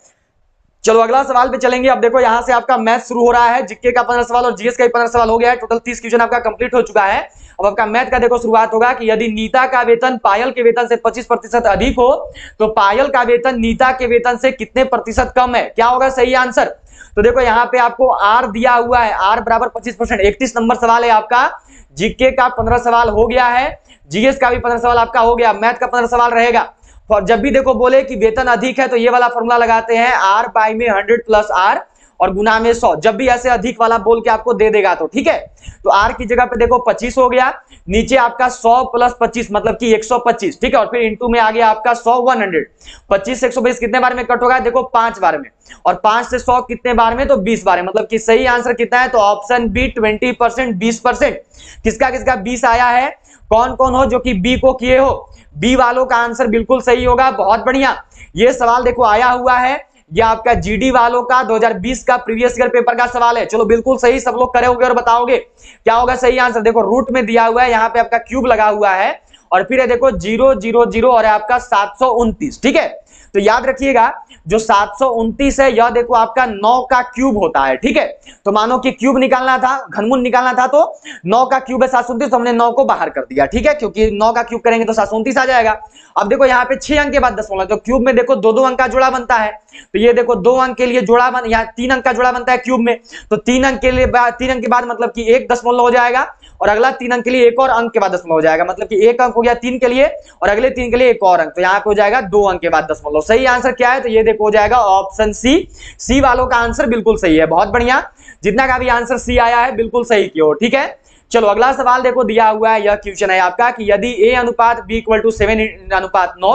चलो अगला सवाल पे चलेंगे। अब देखो यहां से आपका मैथ शुरू हो रहा है, जीके का 15 सवाल और जीएस का 15 सवाल हो गया है, टोटल 30 क्वेश्चन आपका कंप्लीट हो चुका है। अब आपका मैथ का देखो शुरुआत होगा कि यदि नीता का वेतन पायल के वेतन से 25% अधिक हो तो पायल का वेतन नीता के वेतन से कितने प्रतिशत कम है, क्या होगा सही आंसर। तो देखो यहाँ पे आपको आर दिया हुआ है, आर बराबर 25%, 31 नंबर सवाल है आपका। जीके का 15 सवाल हो गया है, जीएस का भी 15 सवाल आपका हो गया, मैथ का 15 सवाल रहेगा। और जब भी देखो बोले कि वेतन अधिक है तो ये वाला फॉर्मूला लगाते हैं, आर बाई में 100 प्लस आर, और गुना में 100, जब भी ऐसे अधिक वाला बोल के आपको दे देगा तो ठीक है। तो r की जगह पे देखो 25 हो गया, नीचे आपका 100 प्लस 25 मतलब कि 125, ठीक है, और फिर इंटू में आ गया आपका 100 100। 25 से 120 कितने बार में कट होगा, देखो 5 बार में, और 5 से 100 कितने बार में, तो 20 बार में, मतलब कि सही आंसर कितना है, तो ऑप्शन बी 20%, 20%। किसका किसका 20 आया है, कौन कौन हो जो कि बी को किए हो, बी वालों का आंसर बिल्कुल सही होगा, बहुत बढ़िया। ये सवाल देखो आया हुआ है, ये आपका जीडी वालों का 2020 का प्रीवियस ईयर पेपर का सवाल है। चलो बिल्कुल सही सब लोग करोगे और बताओगे क्या होगा सही आंसर। देखो रूट में दिया हुआ है, यहाँ पे आपका क्यूब लगा हुआ है, और फिर है देखो 0 0 0 और है आपका 729, ठीक है। तो याद रखिएगा जो 729 है यह देखो आपका 9 का क्यूब होता है, ठीक है। तो मानो कि क्यूब निकालना था, घनमूल निकालना था, तो 9 का क्यूब है 729, तो हमने 9 को बाहर कर दिया, ठीक है, क्योंकि 9 का क्यूब करेंगे तो 729 आ जाएगा। अब देखो यहाँ पे 6 अंक के बाद दशमलव, तो क्यूब में देखो 2 2 अंक का जोड़ा बनता है, तो ये देखो 2 अंक के लिए जोड़ा बन, यहाँ 3 अंक का जोड़ा बनता है क्यूब में, तो 3 अंक के लिए 3 अंक के बाद मतलब कि 1 दशमलव हो जाएगा, और अगला 3 अंक के लिए एक और अंक के बाद दशमलव हो जाएगा, मतलब कि 1 अंक हो गया 3 के लिए, और अगले 3 के लिए एक और अंक, तो यहाँ पे हो जाएगा 2 अंक के बाद दशमलव। सही आंसर क्या है, तो ये देखो हो जाएगा ऑप्शन सी, सी वालों का आंसर बिल्कुल सही है, बहुत बढ़िया। जितना का भी आंसर सी आया है बिल्कुल सही किया, ठीक है। चलो अगला सवाल देखो दिया हुआ है, यह क्वेश्चन है आपका कि यदि a अनुपात b इक्वल टू 7 अनुपात 9,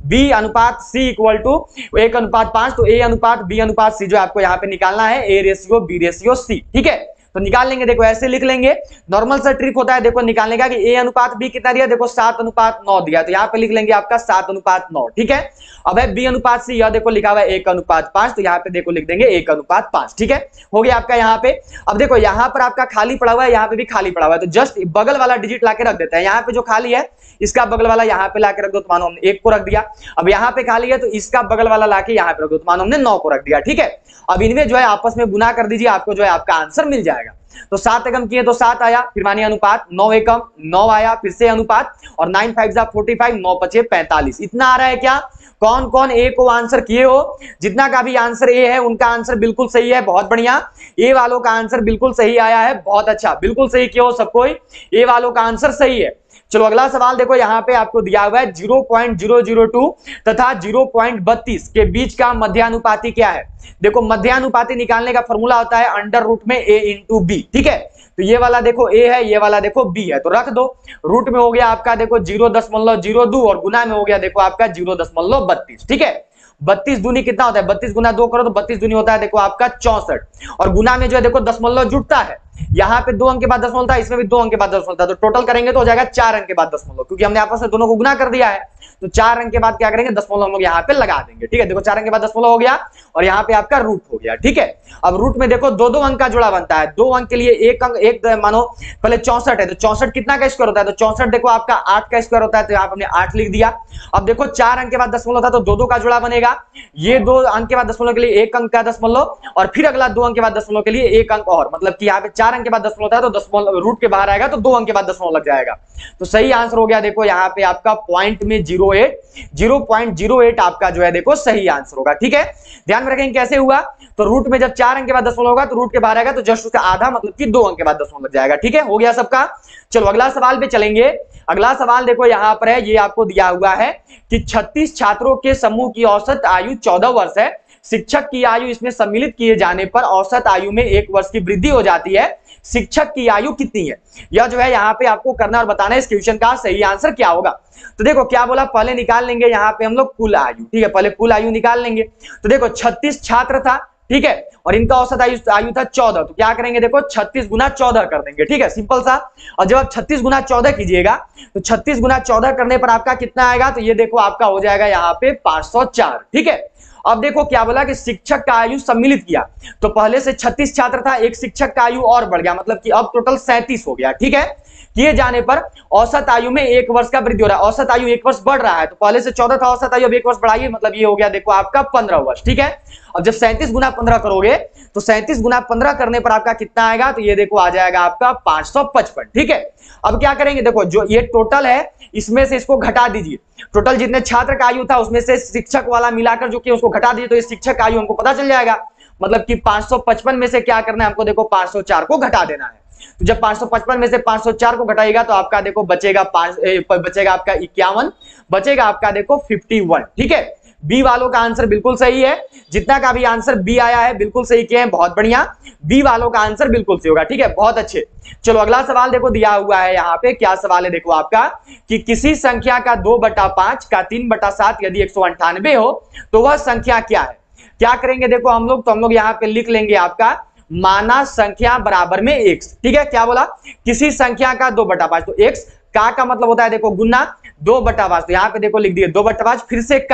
b अनुपात c इक्वल टू 1 अनुपात 5, तो a अनुपात b अनुपात c जो आपको यहाँ पे निकालना है, a ratio b ratio c, ठीक है। तो निकाल लेंगे, देखो ऐसे लिख लेंगे, नॉर्मल सा ट्रिक होता है देखो निकालने का कि a अनुपात b कितना दिया, देखो 7 अनुपात 9 दिया, तो यहाँ पे लिख लेंगे आपका 7 अनुपात 9, ठीक है। अब है b अनुपात c, यह देखो लिखा हुआ है 1 अनुपात 5, तो यहाँ पे देखो लिख देंगे 1 अनुपात 5, ठीक है, हो गया आपका यहाँ पे। अब देखो यहाँ पर आपका खाली पड़ा हुआ है, यहाँ पे भी खाली पड़ा हुआ है, तो जस्ट बगल वाला डिजिट लाके रख देते हैं, यहाँ पे जो खाली है इसका बगल वाला यहाँ पे लाके रख दो, तो मानो हमने 1 को रख दिया। अब यहाँ पे खाली है तो इसका बगल वाला लाके यहाँ पे रख दो, तो मानो हमने 9 को रख दिया, ठीक है। अब इनमें जो है आपस में गुना कर दीजिए, आपको जो है आपका आंसर मिल जाएगा। तो 7 एकम किए तो 7 आया, फिर मानिए अनुपात, 9 एकम 9 आया, फिर से अनुपात, और 9 5 45, 9 5 45, इतना आ रहा है क्या। कौन कौन ए को आंसर किए हो, जितना का भी आंसर ए है उनका आंसर बिल्कुल सही है, बहुत बढ़िया। ए वालों का आंसर बिल्कुल सही आया है, बहुत अच्छा, बिल्कुल सही किए हो सब कोई, ए वालों का आंसर सही है। चलो अगला सवाल देखो, यहाँ पे आपको दिया हुआ है 0.002 तथा 0.32 के बीच का मध्यानुपाती क्या है। देखो मध्यानुपाती निकालने का फॉर्मूला होता है अंडर रूट में a इंटू बी, ठीक है। तो ये वाला देखो a है, ये वाला देखो b है, तो रख दो, रूट में हो गया आपका देखो 0.02 और गुना में हो गया देखो आपका 0.32, ठीक है। 32 दूनी कितना होता है, 32 गुना 2 करो तो 32 दूनी होता है देखो आपका 64, और गुना में जो है देखो दशमलव जुटता है, यहाँ पे 2 अंक के बाद दशमलव था, इसमें भी 2 अंक के बाद दशमलव था, तो टोटल करेंगे तो हो जाएगा 4 अंक के बाद दशमलव, क्योंकि हमने आपस में दोनों को गुना कर दिया है, तो 4 अंक के बाद क्या करेंगे, दशमलव हम लोग यहाँ पे लगा देंगे, ठीक है। देखो 4 अंक के बाद दशमलव हो गया, और यहाँ पे आपका रूट हो गया, ठीक है। अब रूट में देखो 2 2 अंक का जोड़ा बनता है, 2 अंक के लिए एक अंक, एक मानो पहले 64 है, तो 64 कितना का स्क्वायर होता है, तो 64 देखो आपका 8 का स्क्वायर होता है, तो यहाँ पे हमने 8 लिख दिया। अब देखो 4 अंक के बाद दशमलव था, तो 2 2 का जोड़ा बनेगा, ये 2 अंक के बाद दशमलव के लिए 1 अंक का दशमलव, और फिर अगला 2 अंक के बाद दशमलव के लिए 1 अंक और, मतलब कि यहाँ पे 4 अंक के बाद दशमलव था, तो दशमलव रूट के बाहर आएगा तो 2 अंक के बाद दशमलव लग जाएगा, तो सही आंसर हो गया देखो यहाँ पे आपका पॉइंट में 0.08 आपका जो है देखो सही आंसर होगा, ठीक है। ध्यान में रखेंगे कैसे हुआ, तो रूट में जब 4 अंक के बाद दशमलव होगा तो रूट के बाहर आएगा तो जस्ट उसका आधा मतलब कि 2 अंक के बाद दशमलव लग जाएगा, ठीक है, हो गया सबका। चलो अगला सवाल पे चलेंगे। अगला सवाल देखो यहाँ पर है, ये आपको दिया हुआ है कि 36 छात्रों के समूह की औसत आयु 14 वर्ष है, शिक्षक की आयु इसमें सम्मिलित किए जाने पर औसत आयु में 1 वर्ष की वृद्धि हो जाती है, शिक्षक की आयु कितनी है। यह जो है यहाँ पे आपको करना और बताना है इस क्वेश्चन का सही आंसर क्या होगा। तो देखो क्या बोला, पहले निकाल लेंगे यहाँ पे हम लोग कुल आयु, ठीक है, पहले कुल आयु निकाल लेंगे। तो देखो 36 छात्र था, ठीक है, और इनका औसत आयु था 14, तो क्या करेंगे देखो 36 गुना 14 कर देंगे, ठीक है, सिंपल सा। और जब आप 36 गुना 14 कीजिएगा तो 36 गुना 14 करने पर आपका कितना आएगा, तो ये देखो आपका हो जाएगा यहाँ पे 504, ठीक है। अब देखो क्या बोला कि शिक्षक का आयु सम्मिलित किया, तो पहले से 36 छात्र था, एक शिक्षक का आयु और बढ़ गया, मतलब कि अब टोटल 37 हो गया, ठीक है। किए जाने पर औसत आयु में 1 वर्ष का वृद्धि हो रहा है, औसत आयु 1 वर्ष बढ़ रहा है, तो पहले से 14 था औसत आयु, अब 1 वर्ष बढ़ाइए, मतलब ये हो गया देखो आपका 15 वर्ष, ठीक है। अब जब 37 गुना 15 करोगे तो 37 गुना 15 करने पर आपका कितना आएगा, तो ये देखो आ जाएगा आपका 555, ठीक है। अब क्या करेंगे, देखो जो ये टोटल है इसमें से इसको घटा दीजिए, टोटल जितने छात्र का आयु था उसमें से शिक्षक वाला मिलाकर जो कि उसको घटा दीजिए, तो ये शिक्षक का आयु हमको पता चल जाएगा, मतलब कि 555 में से क्या करना है हमको, देखो 504 को घटा देना है। तो जब 555 में से 504 को घटाएगा तो आपका देखो बचेगा आपका 51, बचेगा आपका देखो 51, ठीक है। बी वालों का आंसर बिल्कुल सही है। जितना का भी आंसर बी आया है बिल्कुल सही किए हैं, बहुत बढ़िया। बी वालों का आंसर बिल्कुल सही होगा, ठीक है, बहुत अच्छे। चलो अगला सवाल देखो दिया हुआ है यहाँ पे, क्या सवाल है देखो आपका, कि किसी संख्या का 2/5 का 3/7 यदि 198 हो तो वह संख्या क्या है। क्या करेंगे देखो हम लोग, तो हम लोग यहाँ पे लिख लेंगे आपका माना संख्या बराबर में x, ठीक है। क्या बोला, किसी संख्या का 2/5, तो x का मतलब होता है देखो गुना 2/5, तो यहाँ पे देखो लिख दिए 2/5, फिर से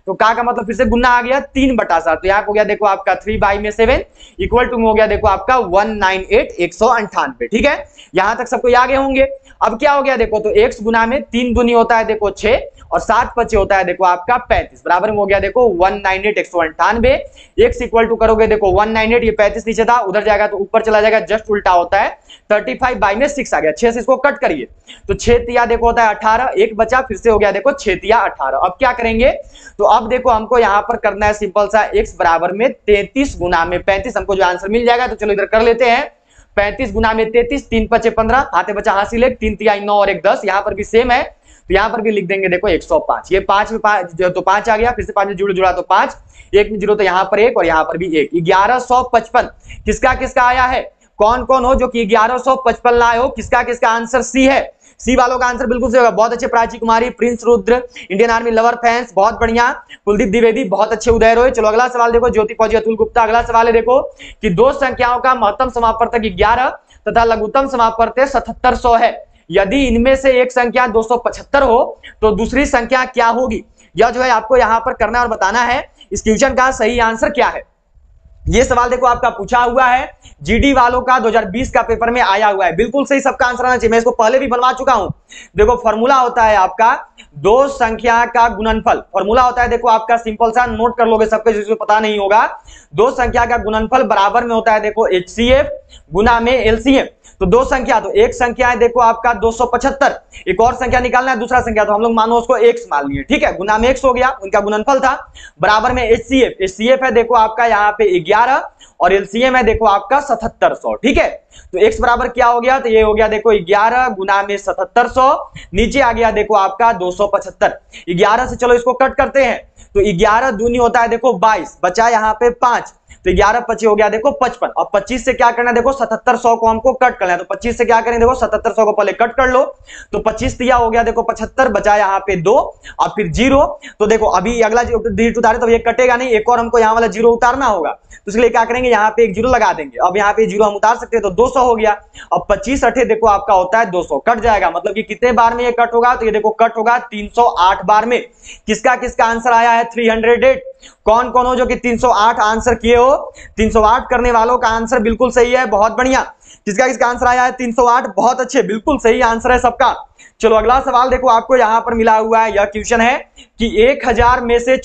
तो का मतलब फिर से गुना आ गया 3/7, तो यहाँ हो गया देखो आपका 3/7 इक्वल टू हो गया देखो आपका 198 198, ठीक है। यहां तक सबको याद होंगे। अब क्या हो गया देखो, तो x गुना में 3 दूनी होता है देखो 6 और 7 पचे होता है देखो आपका 35, बराबर में हो गया देखो 198 198। x इक्वल टू करोगे देखो 198, ये 35 नीचे था उधर जाएगा तो ऊपर चला जाएगा, जस्ट उल्टा होता है 35/6 आ गया। 6 से इसको कट करिए तो 6 तिया देखो होता है 18, एक बचा फिर से हो गया देखो 6 तिया 18। अब क्या करेंगे, तो अब देखो हमको यहां पर करना है सिंपल सा, x बराबर में 33 गुना में 35, हमको जो आंसर मिल जाएगा, तो चलो इधर कर लेते हैं 35 गुना में 33, 3 5 15, हाथे बचा हासिल 1, 3 तिया 9 और 1 10, यहां पर भी सेम है तो यहां पर भी लिख देंगे देखो 105। ये 5 में 5 तो 5 आ गया, फिर से 5 में जुड़ा तो 5, 1 में 0 तो यहां पर 1 और यहां पर भी 1, 1155 किसका किसका आया है, कौन कौन हो जो कि 1155 लाए हो, किसका किसका आंसर सी है। सी वालों का आंसर बिल्कुल सही होगा, बहुत अच्छे। Prachi Kumari, Prince Rudra, Indian army lover fans, बहुत बढ़िया। कुलदीप द्विवेदी, बहुत अच्छे। उदय रोय। चलो अगला सवाल देखो, ज्योति फौजी, अतुल गुप्ता। अगला सवाल है देखो कि दो संख्याओं का महत्तम समापवर्तक 11 तथा लघुत्तम समापवर्तक 7700 है, यदि इनमें से एक संख्या 275 हो तो दूसरी संख्या क्या होगी। यह जो है आपको यहां पर करना और बताना है इस क्वेश्चन का सही आंसर क्या है। ये सवाल देखो आपका पूछा हुआ है, जीडी वालों का 2020 का पेपर में आया हुआ है, बिल्कुल सही सबका आंसर आना चाहिए। मैं इसको पहले भी बनवा चुका हूं। देखो फॉर्मूला होता है आपका दो संख्या का गुणनफल, फॉर्मूला होता है देखो आपका सिंपल सा, नोट कर लोगे सबके जिसको पता नहीं होगा। दो संख्या का गुणनफल बराबर में होता है देखो HCF गुना में LCM। तो दो संख्या, तो एक संख्या है देखो आपका 275, एक और संख्या निकालना है दूसरा संख्या, तो हम लोग मानो उसको x मान लिए, ठीक है, गुना में x हो गया, उनका गुणनफल था, बराबर में HCF है देखो आपका यहाँ पे 11 और LCM है देखो आपका 7700, ठीक है। तो x बराबर क्या हो गया, तो ये हो गया देखो 11 गुना में 7700, नीचे आ गया देखो आपका 275। 11 से चलो इसको कट करते हैं, तो 11 दूनी होता है देखो 22, बचा यहाँ पे 5, तो 11 25 हो गया देखो 55। अब 25 से क्या करना है देखो 7700 को हमको कट करना है, तो 25 से क्या करें देखो 7700 को पहले कट कर लो, तो 25 दिया हो गया देखो 75, बचा यहाँ पे 2 और फिर 0। तो देखो अभी अगला डिजिट उतारे तो ये कटेगा नहीं, एक और हमको यहाँ वाला 0 उतारना होगा, तो इसलिए क्या करेंगे यहाँ पे एक 0 लगा देंगे। अब यहाँ पे 0 हम उतार सकते हैं तो 200 हो गया। अब 25 अठे देखो आपका होता है 200, कट जाएगा, मतलब कि कितने बार में ये कट होगा, तो ये देखो कट होगा 308 बार में। किसका किसका आंसर आया है 308, कौन कौन हो जो कि 308 आंसर किए हो। 308 करने वालों का आंसर बिल्कुल सही है, बहुत बढ़िया। किसका किसका आंसर आया है 308, बहुत अच्छे, बिल्कुल सही आंसर है सबका। चलो अगला सवाल देखो आपको यहां पर मिला हुआ है, यह क्वेश्चन है कि 1000 में से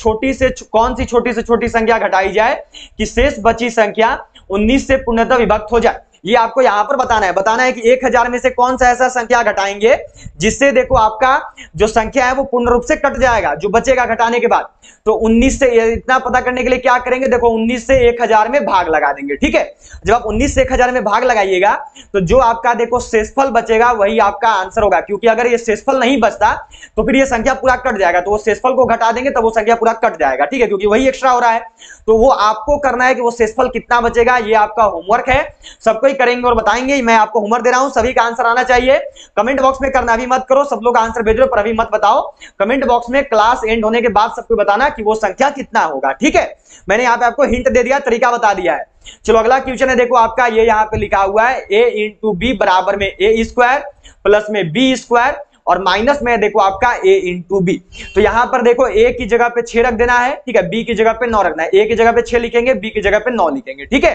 कौन सी छोटी से छोटी संख्या घटाई जाए कि शेष बची संख्या 19 से पूर्णतः विभक्त हो जाए। ये आपको यहां पर बताना है कि 1000 में से कौन सा ऐसा संख्या घटाएंगे जिससे देखो आपका जो संख्या है वो पूर्ण रूप से कट जाएगा, जो बचेगा घटाने के बाद। तो 19 से इतना पता करने के लिए क्या करेंगे, देखो 19 से 1000 में भाग लगा देंगे, ठीक है। जब आप 19 से 1000 में भाग लगाइएगा तो जो आपका देखो शेषफल बचेगा वही आपका आंसर होगा, क्योंकि अगर ये शेषफल नहीं बचता तो फिर ये संख्या पूरा कट जाएगा, तो वो शेषफल को घटा देंगे तब वो संख्या पूरा कट जाएगा, ठीक है, क्योंकि वही एक्स्ट्रा हो रहा है। तो वो आपको करना है कि वो शेषफल कितना बचेगा, ये आपका होमवर्क है, सबको ही करेंगे और बताएंगे। मैं आपको होमवर्क दे रहा हूं, सभी का आंसर आना चाहिए। कमेंट बॉक्स में करना भी मत करो, सब लोग आंसर भेज रहे हो पर अभी मत बताओ, कमेंट बॉक्स में क्लास एंड होने के बाद सबको बताना कि वो संख्या कितना होगा, ठीक है। मैंने यहाँ पे आपको हिंट दे दिया, तरीका बता दिया है। चलो अगला क्वेश्चन है देखो आपका, ये यहाँ पे लिखा हुआ है a इंटू बी बराबर में a स्क्वायर प्लस में b स्क्वायर और माइनस में देखो आपका a इंटू बी। तो यहां पर देखो a की जगह पे 6 रख देना है, ठीक है, b की जगह पे 9 रखना है। a की जगह पे 6 लिखेंगे, b की जगह पे 9 लिखेंगे, ठीक है।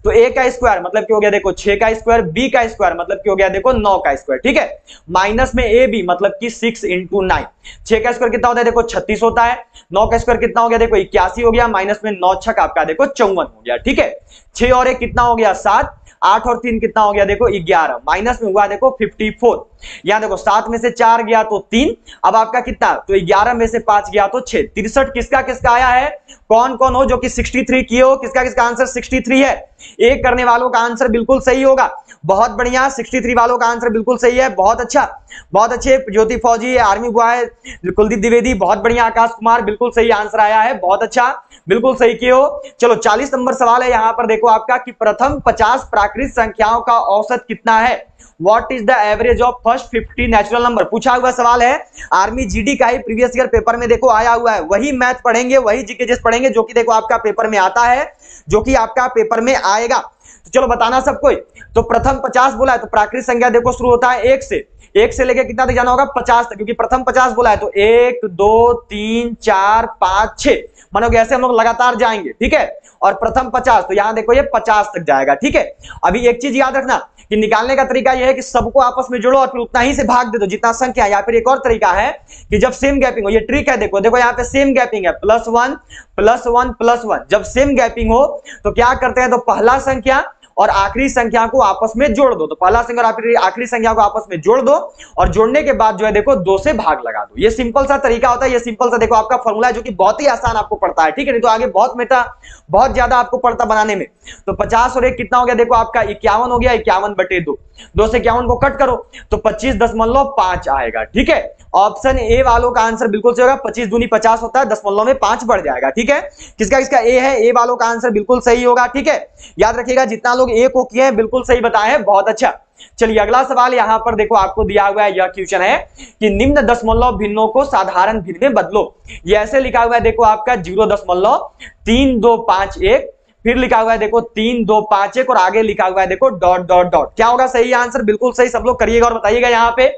तो a का स्क्वायर मतलब क्या हो गया देखो 6 का स्क्वायर, b का स्क्वायर मतलब क्या हो गया देखो 9 का स्क्वायर, ठीक है, माइनस में a b मतलब कि 6 इंटू 9। 6 का स्क्वायर कितना होता है देखो 36 होता है, 9 का स्क्वायर कितना हो गया देखो 81 हो गया, माइनस में 9 छक आपका देखो 54 हो गया, ठीक है। 6 और 1 कितना हो गया 7, 8 और 3 कितना हो गया देखो 11, माइनस में हुआ देखो 54। यहां देखो 7 में से 4 गया तो 3, अब आपका कितना, तो 11 में से 5 गया तो 6। 63 किसका किसका आया है, कौन कौन हो जो कि 63 किए हो, किसका किसका आंसर 63 है। एक करने वालों का आंसर बिल्कुल सही होगा, बहुत बढ़िया, 63 वालों का आंसर बिल्कुल सही है, बहुत अच्छा, बहुत अच्छे। ज्योति फौजी, आर्मी बॉय, कुलदीप द्विवेदी, बहुत बढ़िया। आकाश कुमार, बिल्कुल सही आंसर आया है, बहुत अच्छा, बिल्कुल सही किए हो। चलो 40 नंबर सवाल है यहाँ पर, देखो आपका कि प्रथम 50 प्राकृत संख्याओं का औसत कितना है? What is the average of first 50 natural number? पूछा हुआ सवाल है, आर्मी जीडी का ही प्रीवियस ईयर पेपर में देखो आया हुआ है। वही मैथ पढ़ेंगे, वही जीके जीएस पढ़ेंगे जो कि देखो आपका पेपर में आता है, जो कि आपका पेपर में आएगा। तो चलो बताना सबको। तो प्रथम 50 बोला है, तो प्राकृत संख्या देखो शुरू होता है 1 से, 1 से लेके कितना तक जाना होगा? 50 तक, क्योंकि प्रथम 50 बोला है। तो 1 2 3 4 5 6, मानोगे ऐसे हम लोग लगातार जाएंगे, ठीक है। और प्रथम 50, तो यहां देखो ये 50 तक जाएगा, ठीक है। अभी एक चीज याद रखना कि निकालने का तरीका यह है कि सबको आपस में जोड़ो और फिर उतना ही से भाग दे दो जितना संख्या। या फिर एक और तरीका है कि जब सेम गैपिंग हो, ये ट्रिक है, देखो देखो यहाँ पे सेम गैपिंग है, +1 +1 +1। जब सेम गैपिंग हो तो क्या करते हैं? तो पहला संख्या और आखिरी संख्या को आपस में जोड़ दो। तो पहला संख्या और आखिरी संख्या को आपस में जोड़ दो और जोड़ने के बाद जो है देखो 2 से भाग लगा दो। ये सिंपल सा तरीका होता है, ये सिंपल सा देखो आपका फॉर्मूला है जो कि बहुत ही आसान आपको पड़ता है, ठीक है। नहीं तो आगे बहुत मेटा, बहुत ज्यादा आपको पड़ता बनाने में। तो 50 और 1 कितना हो गया? देखो आपका 51 हो गया, 51/2। 2 से 51 को कट करो तो 25.5 आएगा, ठीक है। ऑप्शन ए वालों का आंसर बिल्कुल सही होगा। 25 दूनी 50 होता है, दशमलव में 5 बढ़ जाएगा, ठीक है। किसका किसका ए है? ए वालों का आंसर बिल्कुल सही होगा, ठीक है। याद रखिएगा जितना लोग ए को किए हैं बिल्कुल सही बताए हैं, बहुत अच्छा। चलिए अगला सवाल यहां पर देखो आपको दिया हुआ है, यह क्वेश्चन है कि निम्न दशमलव भिन्नों को साधारण भिन्न में बदलो। ये ऐसे लिखा हुआ है देखो आपका 0.3251, फिर लिखा हुआ है देखो 3251 और आगे लिखा हुआ है देखो डॉट डॉट डॉट। क्या होगा सही आंसर? बिल्कुल सही, सब लोग करिएगा और बताइएगा। यहाँ पे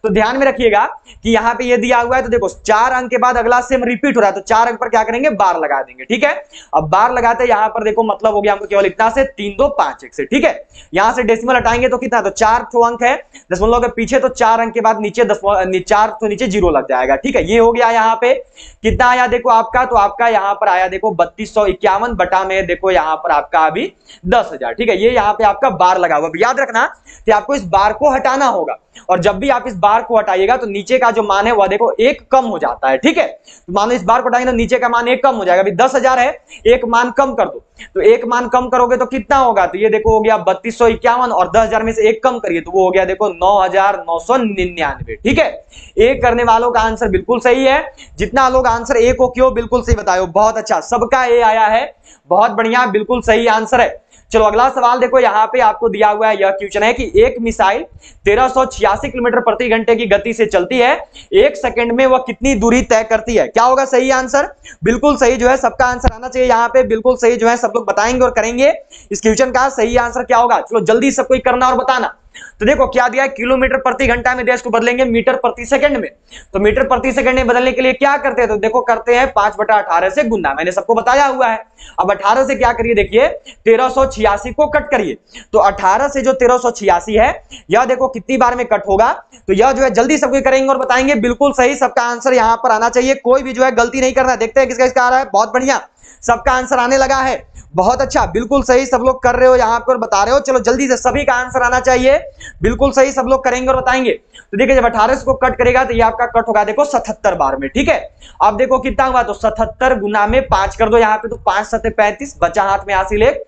तो ध्यान में रखिएगा कि यहाँ पे ये दिया हुआ है, तो देखो 4 अंक के बाद अगला सेम रिपीट हो रहा है, तो 4 अंक पर क्या करेंगे? बार लगा देंगे, ठीक है। अब बार लगाते यहाँ पर देखो मतलब हो गया हमको केवल इतना से 3251 से, ठीक है। यहां से डेसिमल हटाएंगे तो कितना? तो 4 अंक है दशमलव के पीछे, तो 4 अंक के बाद नीचे 4 तो नीचे 0 लग जाएगा, ठीक है। ये हो गया। यहाँ पे कितना आया देखो आपका? तो आपका यहाँ पर आया देखो 3251 बटा में देखो यहाँ पर आपका अभी 10,000, ठीक है। ये यहाँ पे आपका बार लगा हुआ। याद रखना कि आपको इस बार को हटाना होगा, और जब भी आप इस बार को हटाइएगा तो नीचे का जो मान है वह देखो 1 कम हो जाता है, ठीक है। तो मानो इस बार को हटाएंगे तो नीचे का मान 1 कम हो जाएगा। अभी 10,000 है, 1 मान कम कर दो, तो 1 मान कम करोगे तो कितना होगा? तो ये देखो हो गया 3251 और 10,000 में से 1 कम करिए तो वो हो गया देखो 9,999, ठीक है। एक करने वालों का आंसर बिल्कुल सही है। जितना लोग आंसर ए को क्यों बिल्कुल सही बताए, बहुत अच्छा, सबका ए आया है, बहुत बढ़िया, बिल्कुल सही आंसर है। चलो अगला सवाल देखो यहाँ पे आपको दिया हुआ है, यह क्वेश्चन है कि एक मिसाइल 1386 किलोमीटर प्रति घंटे की गति से चलती है, 1 सेकंड में वह कितनी दूरी तय करती है? क्या होगा सही आंसर? बिल्कुल सही जो है सबका आंसर आना चाहिए यहाँ पे, बिल्कुल सही जो है सब लोग बताएंगे और करेंगे। इस क्वेश्चन का सही आंसर क्या होगा? चलो जल्दी सबको करना और बताना। तो देखो क्या दिया है, किलोमीटर प्रति घंटा में देश को बदलेंगे मीटर प्रति सेकंड में। तो मीटर प्रति सेकंड में बदलने के लिए क्या करते हैं? तो देखो करते हैं 5/18 से गुना, मैंने सबको बताया हुआ है। अब 18 से क्या करिए, देखिए 1386 को कट करिए, तो 18 से जो 1386 है यह देखो कितनी बार में कट होगा, तो यह जो है जल्दी सबको करेंगे और बताएंगे। बिल्कुल सही, सबका आंसर यहां पर आना चाहिए, कोई भी जो है गलती नहीं करना है। देखते हैं किसका इसका आ रहा है, बहुत बढ़िया, सबका आंसर आने लगा है, बहुत अच्छा, बिल्कुल सही सब लोग कर रहे हो यहाँ पर बता रहे हो। चलो जल्दी से सभी का आंसर आना चाहिए, बिल्कुल सही सब लोग करेंगे और बताएंगे। तो देखिए जब 18 को कट करेगा तो ये आपका कट होगा देखो 77 बार में, ठीक है। अब देखो कितना हुआ, तो 77 गुना में 5 कर दो यहाँ पे, तो 5 7 35, बचा हाथ में हासिल 1,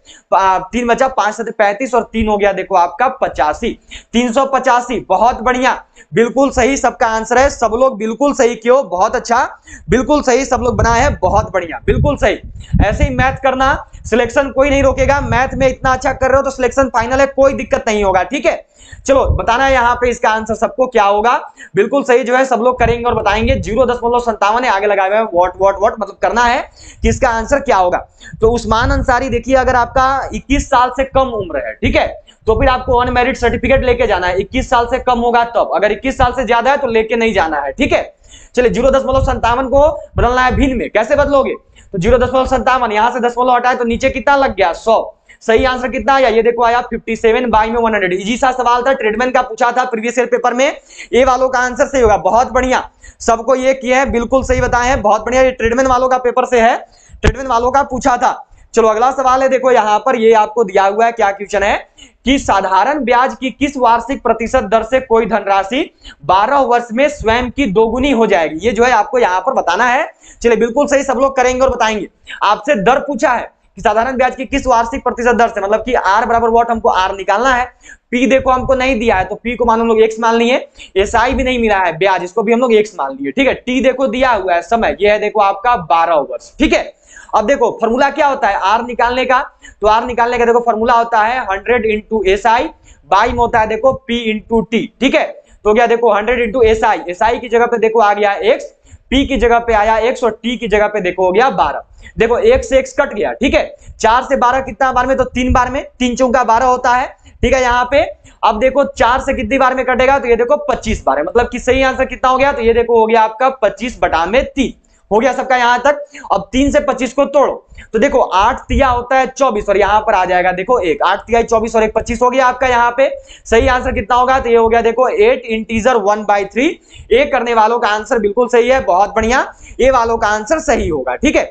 3 बचा, 5 7 35 और 3 हो गया देखो आपका 85, 385, बहुत बढ़िया, बिल्कुल सही सबका आंसर है। सब लोग बिल्कुल सही क्यों, बहुत अच्छा, बिल्कुल सही सब लोग बनाए हैं, बहुत बढ़िया, बिल्कुल सही। ऐसे ही मैथ करना, सिलेक्शन कोई नहीं रोकेगा। मैथ में इतना अच्छा कर रहे हो तो सिलेक्शन फाइनल है, कोई दिक्कत नहीं होगा, ठीक है। चलो बताना है यहाँ पे इसका आंसर सबको क्या होगा, बिल्कुल सही जो है सब लोग करेंगे और बताएंगे। 0.57 है आगे लगाए हुए हैं, वॉट मतलब करना है कि इसका आंसर क्या होगा। तो उस्मान अंसारी देखिए अगर आपका 21 साल से कम उम्र है, ठीक है, तो फिर आपको अनमेरिट सर्टिफिकेट लेके जाना है। 21 साल से कम होगा तब, अगर 21 साल से ज्यादा है तो लेके नहीं जाना है, ठीक है। चलिए 0.57 को बदलना है भिन्न में, कैसे बदलोगे? तो 0.57 यहां से दशमलव हटाए तो नीचे कितना लग गया, 100। सही आंसर कितना आया, ये देखो आया 57/100। इजी सा सवाल था, ट्रेडमैन का पूछा था प्रीवियस ईयर पेपर में, ए वालों का आंसर सही होगा, बहुत बढ़िया, सबको ये किया है, बिल्कुल सही बताए हैं, बहुत बढ़िया। ये ट्रेडमैन वालों का पेपर से है, ट्रेडमैन वालों का पूछा था। चलो अगला सवाल है, देखो यहां पर ये आपको दिया हुआ है, क्या क्वेश्चन है कि साधारण ब्याज की किस वार्षिक प्रतिशत दर से कोई धनराशि 12 वर्ष में स्वयं की दोगुनी हो जाएगी, ये जो है आपको यहां पर बताना है। चलिए बिल्कुल सही सब लोग करेंगे और बताएंगे। आपसे दर पूछा है, कि साधारण ब्याज की किस वार्षिक प्रतिशत दर से, मतलब कि आर बराबर व्हाट, हमको आर निकालना है। पी देखो हमको नहीं दिया है तो पी को मान हम लोग एक्स मान लिए। एसआई भी नहीं मिला है ब्याज, इसको भी हम लोग एक्स मान लिए, ठीक है। टी देखो दिया हुआ है समय, ये है देखो आपका 12 वर्ष, ठीक है। अब देखो फॉर्मूला क्या होता है आर निकालने का, तो आर निकालने का देखो फॉर्मूला होता है 100 इंटू एसआई बाई में होता है देखो पी इंटू टी, ठीक है। तो क्या देखो 100 इंटू एसआई, एसआई की जगह पे देखो आ गया एक्स, पी की जगह पे आया एक्स और टी की जगह पे देखो हो गया 12। देखो एक्स से एक्स कट गया, ठीक है। 4 से 12 कितना बार में, तो 3 बार में, 3 चौका 12 होता है, ठीक है। यहाँ पे अब देखो 4 से कितनी बार में कटेगा, तो ये देखो 25 बार है, मतलब कि सही आंसर कितना हो गया, तो ये देखो हो गया आपका 25/3 हो गया सबका यहां तक। अब 3 से 25 को तोड़ो, तो देखो 8 तिया होता है 24 और यहां पर आ जाएगा देखो 1, 8 तिया 24 और 1 25 हो गया आपका यहाँ पे। सही आंसर कितना होगा, तो ये हो गया देखो 8 इंटीजर 1/3। ए करने वालों का आंसर बिल्कुल सही है, बहुत बढ़िया, ए वालों का आंसर सही होगा, ठीक है।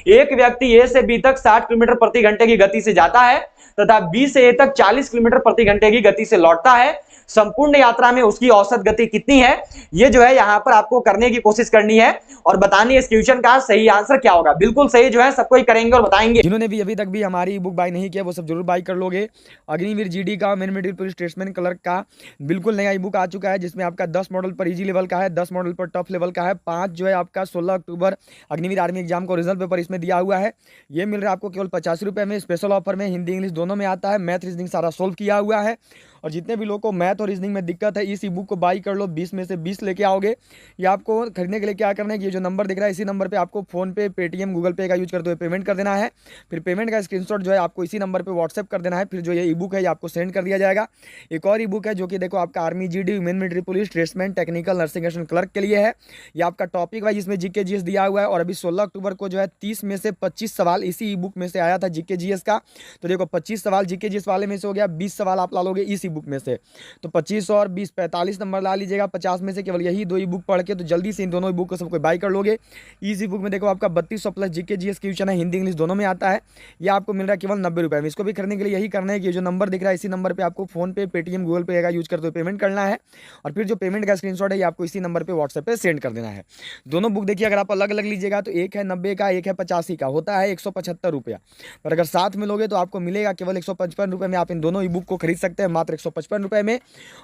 एक व्यक्ति ए से बी तक 60 किलोमीटर प्रति घंटे की गति से जाता है तथा बी से ए तक 40 किलोमीटर प्रति घंटे की गति से लौटता है। संपूर्ण यात्रा में उसकी औसत गति कितनी है, ये जो है यहां पर आपको करने की कोशिश करनी है और बतानी है इस क्वेश्चन का सही आंसर क्या होगा। बिल्कुल सही जो है सबको ही करेंगे और बताएंगे। जिन्होंने भी अभी तक भी हमारी ई बुक बाय नहीं किया वो सब जरूर बाय कर लोगे। अग्निवीर जीडी का main medical police statesman clerk का बिल्कुल नया ई बुक आ चुका है, जिसमें आपका 10 मॉडल पर इजी लेवल का है, 10 मॉडल पर टफ लेवल का है, 5 जो है आपका 16 अक्टूबर अग्निवीर आर्मी एग्जाम का ओरिजिनल पेपर इसमें दिया हुआ है। ये मिल रहा है आपको केवल 50 रुपये में, स्पेशल ऑफर में, हिंदी इंग्लिश दोनों में आता है, मैथ रीजनिंग सारा सोल्व किया हुआ है। और जितने भी लोगों को मैथ और रीजनिंग में दिक्कत है इस ई बुक को बाई कर लो, 20 में से 20 लेके आओगे। ये आपको खरीदने के लिए क्या करना है कि ये जो नंबर दिख रहा है इसी नंबर पे आपको फोन पे, पेटीएम, गूगल पे का यूज करते हुए पेमेंट कर देना है। फिर पेमेंट का स्क्रीनशॉट जो है आपको इसी नंबर पे व्हाट्सएप कर देना है। फिर जो ये ई बुक है ये आपको सेंड कर दिया जाएगा। एक और ई बुक है जो कि देखो आपका army GD, main military police, tradesman, technical, nursing assistant clerk के लिए है। ये आपका टॉपिक वाइज इसमें जीके जीएस दिया हुआ है और अभी 16 अक्टूबर को जो है 30 में से 25 सवाल इसी ई बुक में से आया था जीके जीएस का। तो देखो 25 सवाल जीके जीएस वाले में से हो गया, 20 सवाल आप ला लोगे इस ई बुक में से, तो 25 और 20 45 नंबर ला लीजिएगा। 50 में से केवल यही 2 ई बुक पढ़ के तो जल्दी से इन दोनों ई बुक को सबको बाय कर लोगे। इस ई बुक में देखो आपका 3200 प्लस जीके जीएस क्वेश्चन है, हिंदी इंग्लिश दोनों में आता है। ये आपको मिल रहा है केवल 90 रुपये में। इसको भी खरीदने के लिए यही करना है कि जो नंबर दिख रहा है इसी नंबर पर आपको फोन पे, पेटीएम, गूगल पे का यूज करते हुए पेमेंट करना है और फिर जो पेमेंट का स्क्रीनशॉट है ये आपको इसी नंबर पर व्हाट्सएप पे सेंड कर देना है। दोनों बुक देखिए अगर आप अलग अलग लीजिएगा तो एक है 90 का, एक है 85 का, होता है 175 रुपया। पर अगर साथ में लोगे तो आपको मिलेगा केवल 155 रुपये में। आप इन दोनों ई बुक को खरीद सकते हैं मात्र 155 रुपये में।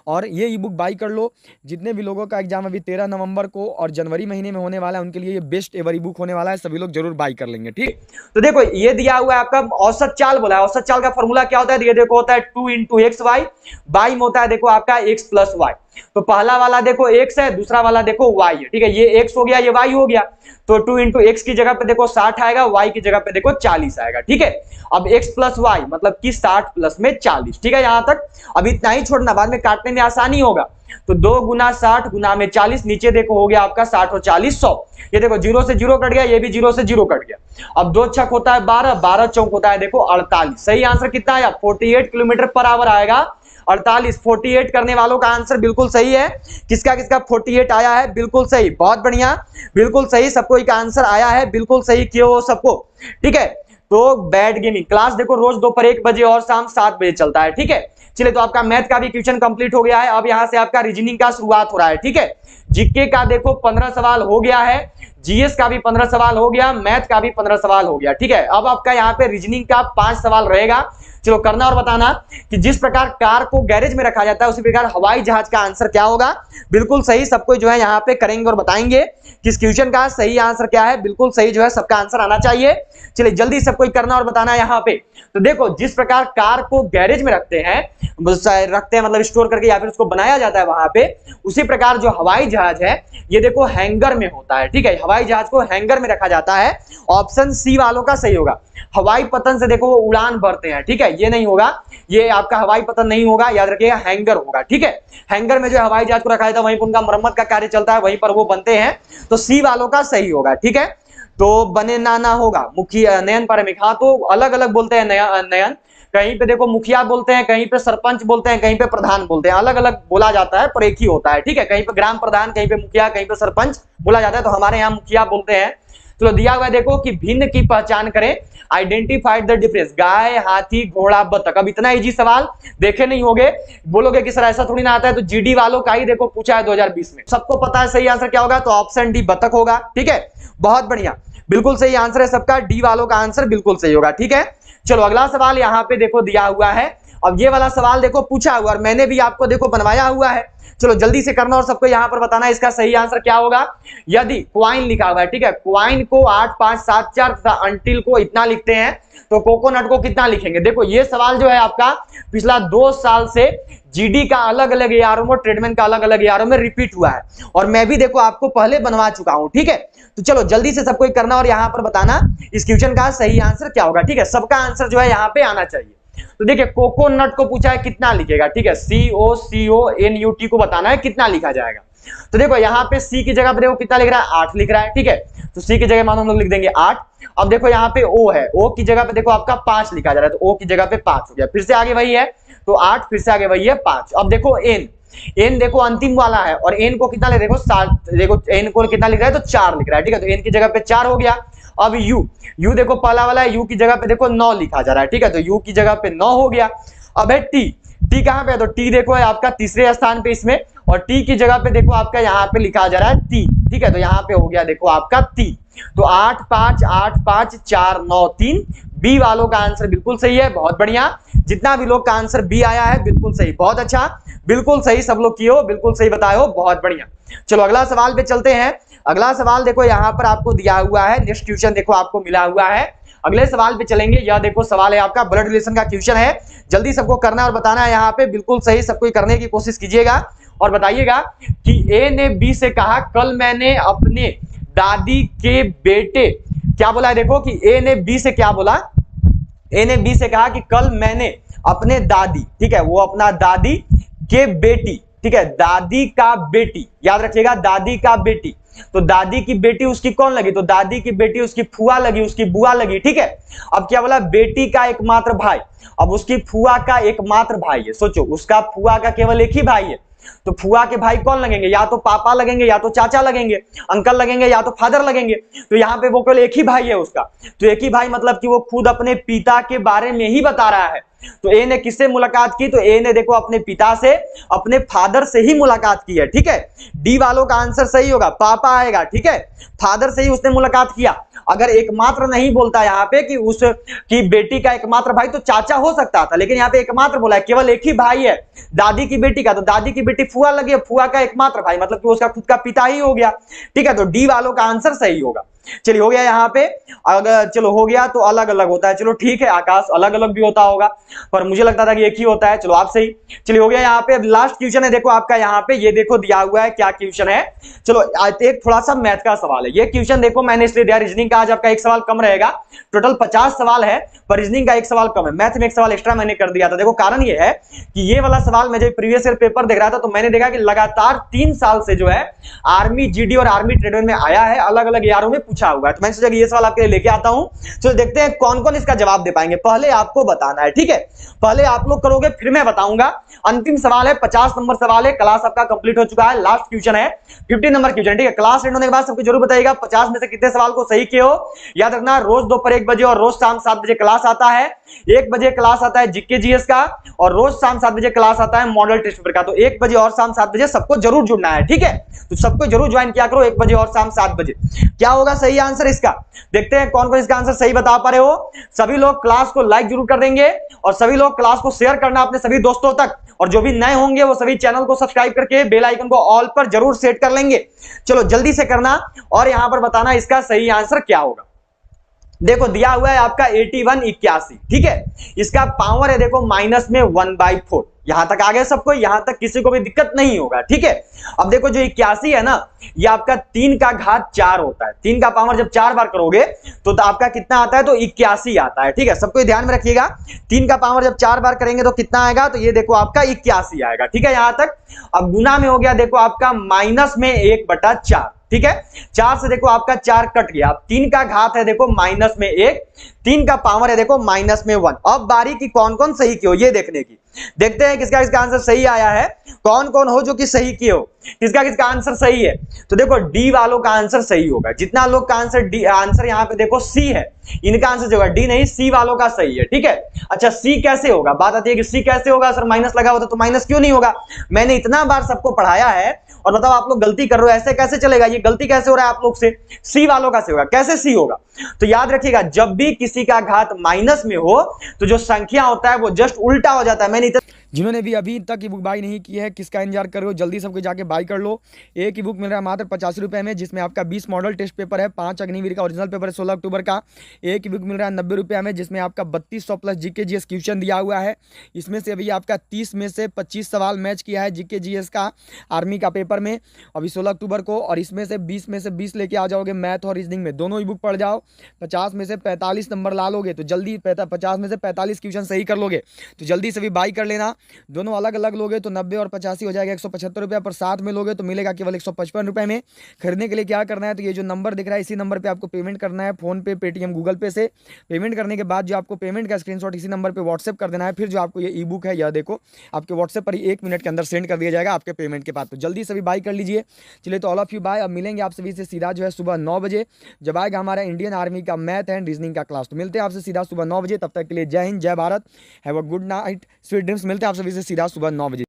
और ये ई बुक बाई कर लो। जितने भी लोगों का एग्जाम अभी 13 नवंबर को और जनवरी महीने में होने वाला है उनके लिए ये बेस्ट एवर ई बुक होने वाला है, सभी लोग जरूर बाई कर लेंगे, ठीक। तो देखो ये दिया हुआ है आपका औसत चाल बोला है, औसत चाल का फॉर्मूला क्या होता है, ये देखो होता है 2 इंटू एक्स वाई, बाई में होता है देखो आपका एक्स प्लस वाई। तो पहला वाला देखो एक्स है, दूसरा वाला देखो वाई है, ठीक है। ये एक्स हो गया, ये वाई हो गया, तो 2 इंटू एक्स की जगह पे देखो 60 आएगा, वाई की जगह पे देखो 40 आएगा, ठीक है। अब एक्स प्लस वाई मतलब कि 60 प्लस में 40, ठीक है। यहां तक अब इतना ही छोड़ना, बाद में काटने में आसानी होगा। तो 2 गुना 60 गुना में 40, नीचे देखो हो गया आपका 60 और 40 100। ये देखो 0 से 0 कट गया, ये भी 0 से 0 कट गया। अब 2 छक होता है 12, 12 चौक होता है देखो 48। सही आंसर कितना आया, 48 किलोमीटर पर आवर आएगा। 48 48 करने वालों का आंसर बिल्कुल सही है। किसका किसका 48 आया है, बिल्कुल सही, बहुत बढ़िया, बिल्कुल सही, सबको एक आंसर आया है, बिल्कुल सही किए हो सबको, ठीक है। तो बैड गेमिंग क्लास देखो रोज दोपहर 1 बजे और शाम 7 बजे चलता है, ठीक है। चलिए तो आपका मैथ का भी क्वेश्चन कंप्लीट हो गया है। अब यहां से आपका रीजनिंग का शुरुआत हो रहा है, ठीक है। जीके का देखो 15 सवाल हो गया है, जीएस का भी 15 सवाल हो गया, मैथ का भी 15 सवाल हो गया, ठीक है। अब आपका यहाँ पे रीजनिंग का 5 सवाल रहेगा। चलो करना और बताना कि जिस प्रकार कार को गैरेज में रखा जाता है उसी प्रकार हवाई जहाज का आंसर क्या होगा। बिल्कुल सही, सबको जो है यहाँ पे करेंगे और बताएंगे कि इस क्वेश्चन का सही आंसर क्या है। बिल्कुल सही जो है सबका आंसर आना चाहिए। चलिए जल्दी सबको करना और बताना यहाँ पे। तो देखो जिस प्रकार कार को गैरेज में रखते हैं मतलब स्टोर करके या फिर उसको बनाया जाता है वहां पे, उसी प्रकार जो हवाई जहाज है ये देखो हैंगर में होता है, ठीक है। हवाई जहाज को हैंगर में रखा जाता है। ऑप्शन सी वालों का सही होगा। हवाई पतन से देखो वो उड़ान भरते हैं, ठीक है, ये नहीं होगा, ये आपका हवाई पतन नहीं होगा, याद रखिएगा हैंगर होगा, ठीक है। हैंगर में जो हवाई जहाज को रखा जाता है वहीं पर उनका मरम्मत का कार्य चलता है, वहीं पर वो बनते हैं। तो सी वालों का सही होगा, ठीक है। तो बने ना होगा मुखिया नयन पारमिक, हाँ तो अलग अलग बोलते हैं नयन, कहीं पे देखो मुखिया बोलते हैं, कहीं पे सरपंच बोलते हैं, कहीं पे प्रधान बोलते हैं, अलग अलग बोला जाता है पर एक ही होता है, ठीक है। कहीं पे ग्राम प्रधान, कहीं पे मुखिया, कहीं पे सरपंच बोला जाता है, तो हमारे यहाँ मुखिया बोलते हैं। तो दिया हुआ है देखो कि भिन्न की पहचान करें, आइडेंटिफाइड द डिफरेंस, गाय, हाथी, घोड़ा, बतख। अब इतना इजी सवाल देखे नहीं होगे, बोलोगे कि सर ऐसा थोड़ी ना आता है, तो जीडी वालों का ही देखो पूछा है 2020 में। सबको पता है सही आंसर क्या होगा, तो ऑप्शन डी बतख होगा, ठीक है। बहुत बढ़िया, बिल्कुल सही आंसर है सबका, डी वालों का आंसर बिल्कुल सही होगा। ठीक है, चलो अगला सवाल यहाँ पे देखो दिया हुआ है। अब ये वाला सवाल देखो पूछा हुआ और मैंने भी आपको देखो बनवाया हुआ है, चलो जल्दी से करना और सबको यहाँ पर बताना इसका सही आंसर क्या होगा। यदि क्वाइन लिखा हुआ है, ठीक है, क्वाइन को 8 5 7 4 तथा अंटिल को इतना लिखते हैं तो कोकोनट को कितना लिखेंगे। देखो ये सवाल जो है आपका पिछला 2 साल से जीडी का अलग अलग एआरओ में, ट्रेडमैन का अलग अलग एआरओ में रिपीट हुआ है और मैं भी देखो आपको पहले बनवा चुका हूं। ठीक है, तो चलो जल्दी से सबको करना और यहाँ पर बताना इस क्वेश्चन का सही आंसर क्या होगा। ठीक है, सबका आंसर जो है यहाँ पे आना चाहिए। तो देखिए कोकोनट को पूछा है कितना लिखेगा, ठीक है, COCONUT को बताना है कितना लिखा जाएगा। तो देखो यहाँ पे सी की जगह पे देखो कितना लिख रहा है, 8 लिख रहा है। ठीक है, तो सी की जगह मानो हम लोग लिख देंगे 8। अब देखो यहाँ पे ओ है, ओ की जगह पे देखो आपका 5 लिखा जा रहा है, तो ओ की जगह पे 5 हो गया, फिर से आगे वही है तो 8, फिर से आगे वही है 5। अब देखो एन देखो अंतिम वाला है और एन को कितना लिख, देखो 7, देखो एन को कितना लिख रहा है तो 4 लिख रहा है। ठीक है, तो एन की जगह पे 4 हो गया। अब यू देखो पहला वाला है, यू की जगह पे देखो 9 लिखा जा रहा है। ठीक है, तो यू की जगह पे 9 हो गया। अब है टी कहां पे है, तो टी देखो है आपका तीसरे स्थान पे इसमें, और टी की जगह पे देखो आपका यहाँ पे लिखा जा रहा है ती। ठीक है, तो यहाँ पे हो गया देखो आपका ती। तो 8 5 8 5 4 9 3, बी वालों का आंसर बिल्कुल सही है, बहुत बढ़िया। जितना भी लोग का आंसर बी आया है बिल्कुल सही, बहुत अच्छा, बिल्कुल सही सब लोग किए हो, बिल्कुल सही बताए हो, बहुत बढ़िया। चलो अगला सवाल पे चलते हैं। अगला सवाल देखो यहाँ पर आपको दिया हुआ है, नेक्स्ट क्वेश्चन देखो आपको मिला हुआ है। अगले सवाल पे चलेंगे। यह देखो सवाल है आपका ब्लड रिलेशन का क्वेश्चन है, जल्दी सबको करना और बताना है यहाँ पे, बिल्कुल सही सबको करने की कोशिश कीजिएगा और बताइएगा कि ए ने बी से कहा कल मैंने अपने दादी के बेटे, क्या बोला है देखो कि ए ने बी से क्या बोला, ए ने बी से कहा कि कल मैंने अपने दादी, ठीक है, वो अपना दादी के बेटी, ठीक है, दादी का बेटी, याद रखिएगा दादी का बेटी, तो दादी की बेटी उसकी कौन लगी, तो दादी की बेटी उसकी फुआ लगी, उसकी बुआ लगी। ठीक है, अब क्या बोला, बेटी का एकमात्र भाई, अब उसकी फुआ का एकमात्र भाई है, सोचो उसका फुआ का केवल एक ही भाई है, तो फुआ के भाई कौन लगेंगे, या तो पापा लगेंगे, या तो चाचा लगेंगे, अंकल लगेंगे, या तो फादर लगेंगे। तो यहाँ पे वो केवल एक ही भाई है उसका, तो एक ही भाई मतलब कि वो खुद अपने पिता के बारे में ही बता रहा है। तो ए ने किससे मुलाकात की, तो ए ने देखो अपने पिता से, अपने फादर से ही मुलाकात की है। ठीक है, डी वालों का आंसर सही होगा, पापा आएगा। ठीक है, फादर से ही उसने मुलाकात किया। अगर एकमात्र नहीं बोलता यहाँ पे कि उसकी बेटी का एकमात्र भाई, तो चाचा हो सकता था, लेकिन यहाँ पे एकमात्र बोला है, केवल एक ही भाई है दादी की बेटी का, तो दादी की बेटी फुआ लगी, फुआ का एकमात्र भाई मतलब कि उसका खुद का पिता ही हो गया। ठीक है, तो डी वालों का आंसर सही होगा। चलिए हो गया यहाँ पे, अगर चलो हो गया तो अलग अलग होता है, चलो ठीक है आकाश अलग अलग भी होता होगा, पर मुझे लगता था कि एक ही होता है, चलो आप सही। चलिए हो गया यहाँ पे। अब लास्ट क्वेश्चन है देखो आपका यहाँ पे, ये देखो दिया हुआ है क्या क्वेश्चन है। चलो एक थोड़ा सा मैथ का सवाल है, ये क्वेश्चन देखो मैंने इसलिए दिया, रीजनिंग का आज आपका एक सवाल कम रहेगा, टोटल 50 सवाल है पर रीजनिंग का एक सवाल कम है, मैथ में एक सवाल एक्स्ट्रा मैंने कर दिया था। देखो कारण ये है कि ये वाला सवाल मैं जब प्रीवियस ईयर पेपर देख रहा था तो मैंने देखा कि लगातार 3 साल से जो है आर्मी जीडी और आर्मी ट्रेडमेन में आया है, अलग अलग यारों में पूछा हुआ है, तो मैंने सोचा कि ये सवाल आपके लिए लेके आता हूं। चलो देखते हैं कौन कौन इसका जवाब दे पाएंगे, पहले आपको बताना है। ठीक है, पहले आप लोग करोगे फिर मैं बताऊंगा। अंतिम सवाल है, 50 नंबर सवाल है, क्लास आपका कंप्लीट हो चुका है, लास्ट क्वेश्चन है 50 नंबर क्वेश्चन। ठीक है, क्लास एंड होने के बाद सबको जरूर बताइएगा 50 में से कितने सवाल को सही किए हो। याद रखना रोज दोपहर 1 बजे और रोज शाम 7 बजे क्लास आता है, 1 बजे क्लास आता है जीके जीएस का और रोज शाम 7 बजे क्लास आता है मॉडल टेस्ट पेपर का, तो 1 बजे और शाम 7 बजे सबको जरूर जुड़ना है। ठीक है, तो सबको जरूर ज्वाइन किया करो 1 बजे और शाम 7 बजे। क्या होगा सही आंसर इसका, देखते हैं कौन कौन इसका आंसर सही बता पा रहे हो। सभी लोग क्लास को लाइक जरूर कर देंगे और सभी लोग क्लास को शेयर करना अपने सभी दोस्तों तक, और जो भी नए होंगे वो सभी चैनल को सब्सक्राइब करके बेल आइकन को ऑल पर जरूर सेट कर लेंगे। चलो जल्दी से करना और यहां पर बताना इसका सही आंसर क्या होगा। देखो दिया हुआ है आपका 8181, ठीक है, इसका पावर है देखो माइनस में 1/4, यहां तक आ गए सबको, यहां तक किसी को भी दिक्कत नहीं होगा। ठीक है, अब देखो जो 81 है ना, ये आपका 3 का घात 4 होता है, 3 का पावर जब 4 बार करोगे तो आपका कितना आता है, तो 81 आता है। ठीक है, सबको ध्यान में रखिएगा, 3 का पावर जब 4 बार करेंगे तो कितना आएगा, तो ये देखो आपका 81 आएगा। ठीक है, यहां तक। अब गुना में हो गया देखो आपका माइनस में 1/4, ठीक है, 4 से देखो आपका 4 कट गया, 3 का घात है देखो माइनस में 1, 3 का पावर है देखो माइनस में 1। अब बारी की कौन कौन सही किए हो ये देखने की, देखते हैं किसका किसका आंसर सही आया है, कौन कौन हो जो कि सही किए हो, किसका किसका आंसर सही है। तो देखो डी वालों का आंसर सही होगा, जितना लोग का आंसर डी, आंसर यहाँ पे देखो सी है, इनका आंसर जो होगा डी नहीं, सी वालों का सही है। ठीक है, अच्छा सी कैसे होगा, बात आती है कि सी कैसे होगा, सर माइनस लगा होता तो माइनस क्यों नहीं होगा। मैंने इतना बार सबको पढ़ाया है और बताओ आप लोग गलती कर रहे हो, ऐसे कैसे चलेगा, ये गलती कैसे हो रहा है आप लोग से, सी वालों का से होगा, कैसे सी होगा। तो याद रखिएगा जब भी किसी का घात माइनस में हो तो जो संख्या होता है वो जस्ट उल्टा हो जाता है। मैंने जिन्होंने भी अभी तक ई बुक बाई नहीं की है, किसका इंतजार कर रहे हो, जल्दी सबको जाके बाई कर लो। एक ई बुक मिल रहा है मात्र 85 रुपये में, जिसमें आपका 20 मॉडल टेस्ट पेपर है, 5 अग्निवीर का ओरिजिनल पेपर है 16 अक्टूबर का। एक ई बुक मिल रहा है 90 रुपये में, जिसमें आपका 3200 प्लस जीके जीएस क्वेश्चन दिया हुआ है। इसमें से अभी आपका 30 में से 25 सवाल मैच किया है जीके जीएस का आर्मी का पेपर में अभी 16 अक्टूबर को, और इसमें से 20 में से 20 लेके आ जाओगे मैथ और रीजनिंग में, दोनों ई बुक पढ़ जाओ। 50 में से 45 नंबर ला लोगे तो जल्दी 50 में से 45 क्वेश्चन सही कर लोगे तो जल्दी से भी बाई कर लेना। दोनों अलग अलग लोगे तो 90 और 85 हो जाएगा 175 रुपये, पर साथ में लोगे तो मिलेगा केवल 155 रुपये में। खरीदने के लिए क्या करना है, तो ये जो नंबर दिख रहा है इसी नंबर पे आपको पेमेंट करना है, फोन पे, पेटीएम, गूगल पे से। पेमेंट करने के बाद जो आपको पेमेंट का स्क्रीनशॉट इसी नंबर पे व्हाट्सएप कर देना है। फिर जो आपको ये ई बुक है यह देखो आपके व्हाट्सएप पर ही 1 मिनट के अंदर सेंड कर दिया जाएगा आपके पेमेंट के बाद। तो जल्दी से भी बाई कर लीजिए। चलिए तो ऑल ऑफ यू बाय। अब मिलेंगे आप सभी से सीधा जो है सुबह 9 बजे, जब आएगा हमारा इंडियन आर्मी का मैथ एंड रीजनिंग का क्लास। तो मिलते हैं आपसे सीधा सुबह 9 बजे। तब तक के लिए जय हिंद, जय Bharat, have a good night, sweet dreams. मिलते हैं आप सभी से सीधा सुबह 9 बजे।